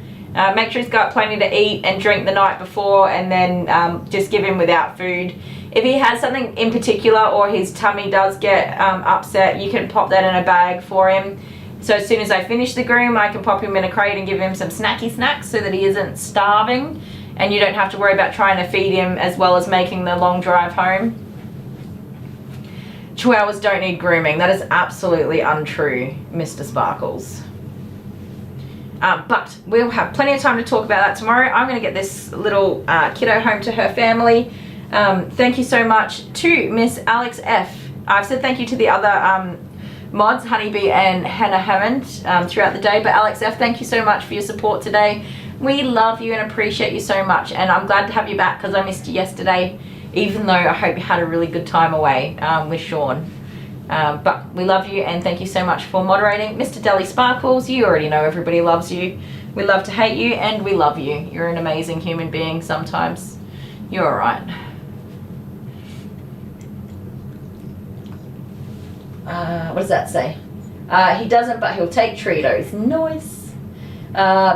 make sure he's got plenty to eat and drink the night before, and then just give him without food. If he has something in particular or his tummy does get upset, you can pop that in a bag for him. So as soon as I finish the groom, I can pop him in a crate and give him some snacky snacks so that he isn't starving, and you don't have to worry about trying to feed him as well as making the long drive home. Chihuahuas don't need grooming. That is absolutely untrue, Mr. Sparkles. But we'll have plenty of time to talk about that tomorrow. I'm going to get this little kiddo home to her family. Thank you so much to Miss Alex F. I've said thank you to the other mods, Honeybee and Hannah Hammond, throughout the day. But Alex F, thank you so much for your support today. We love you and appreciate you so much, and I'm glad to have you back because I missed you yesterday, even though I hope you had a really good time away with Sean. But we love you and thank you so much for moderating. Mr. Deli Sparkles, you already know everybody loves you. We love to hate you and we love you. You're an amazing human being sometimes. You're alright. What does that say? He doesn't, but he'll take Treatos. Nice.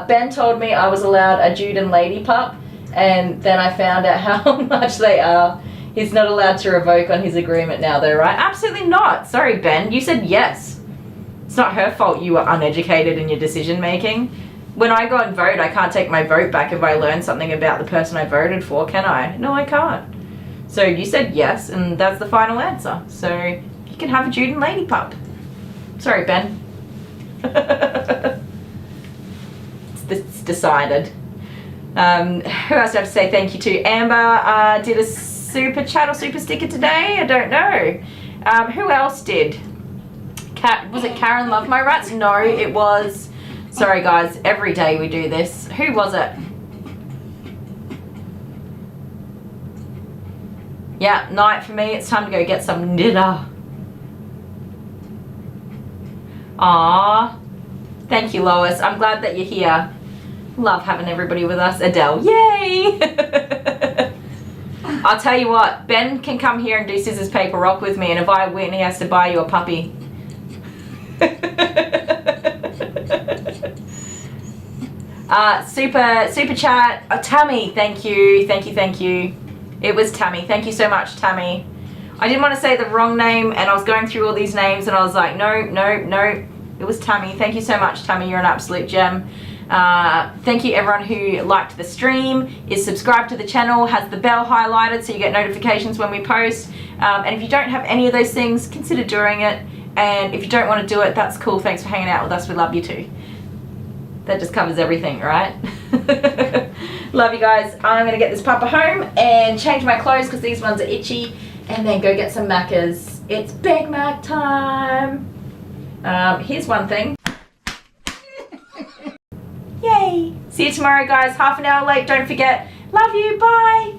Ben told me I was allowed a Jude and Lady pup, and then I found out how much they are. He's not allowed to revoke on his agreement now though, right? Absolutely not. Sorry, Ben. You said yes. It's not her fault you were uneducated in your decision making. When I go and vote, I can't take my vote back if I learn something about the person I voted for, can I? No, I can't. So you said yes, and that's the final answer. So you can have a Jude and Lady pup. Sorry, Ben. It's decided. Who else do I have to say thank you to? Amber did a super chat or super sticker today. I don't know. Who else did? Was it Karen Love My Rats? No, it was. Sorry guys, every day we do this. Who was it? Yeah, night for me. It's time to go get some dinner. Aww. Thank you, Lois. I'm glad that you're here. Love having everybody with us. Adele, yay! I'll tell you what, Ben can come here and do scissors, paper, rock with me, and if I win, he has to buy you a puppy. Super chat. Tammy, thank you. It was Tammy. Thank you so much, Tammy. I didn't want to say the wrong name, and I was going through all these names, and I was like, no. It was Tammy. Thank you so much, Tammy. You're an absolute gem. Thank you everyone who liked the stream, is subscribed to the channel, has the bell highlighted so you get notifications when we post. And if you don't have any of those things, consider doing it. And if you don't want to do it, that's cool. Thanks for hanging out with us. We love you too. That just covers everything, right? Love you guys. I'm going to get this pupper home and change my clothes because these ones are itchy, and then go get some Maccas. It's Big Mac time. Here's one thing. Yay! See you tomorrow, guys. Half an hour late. Don't forget. Love you. Bye.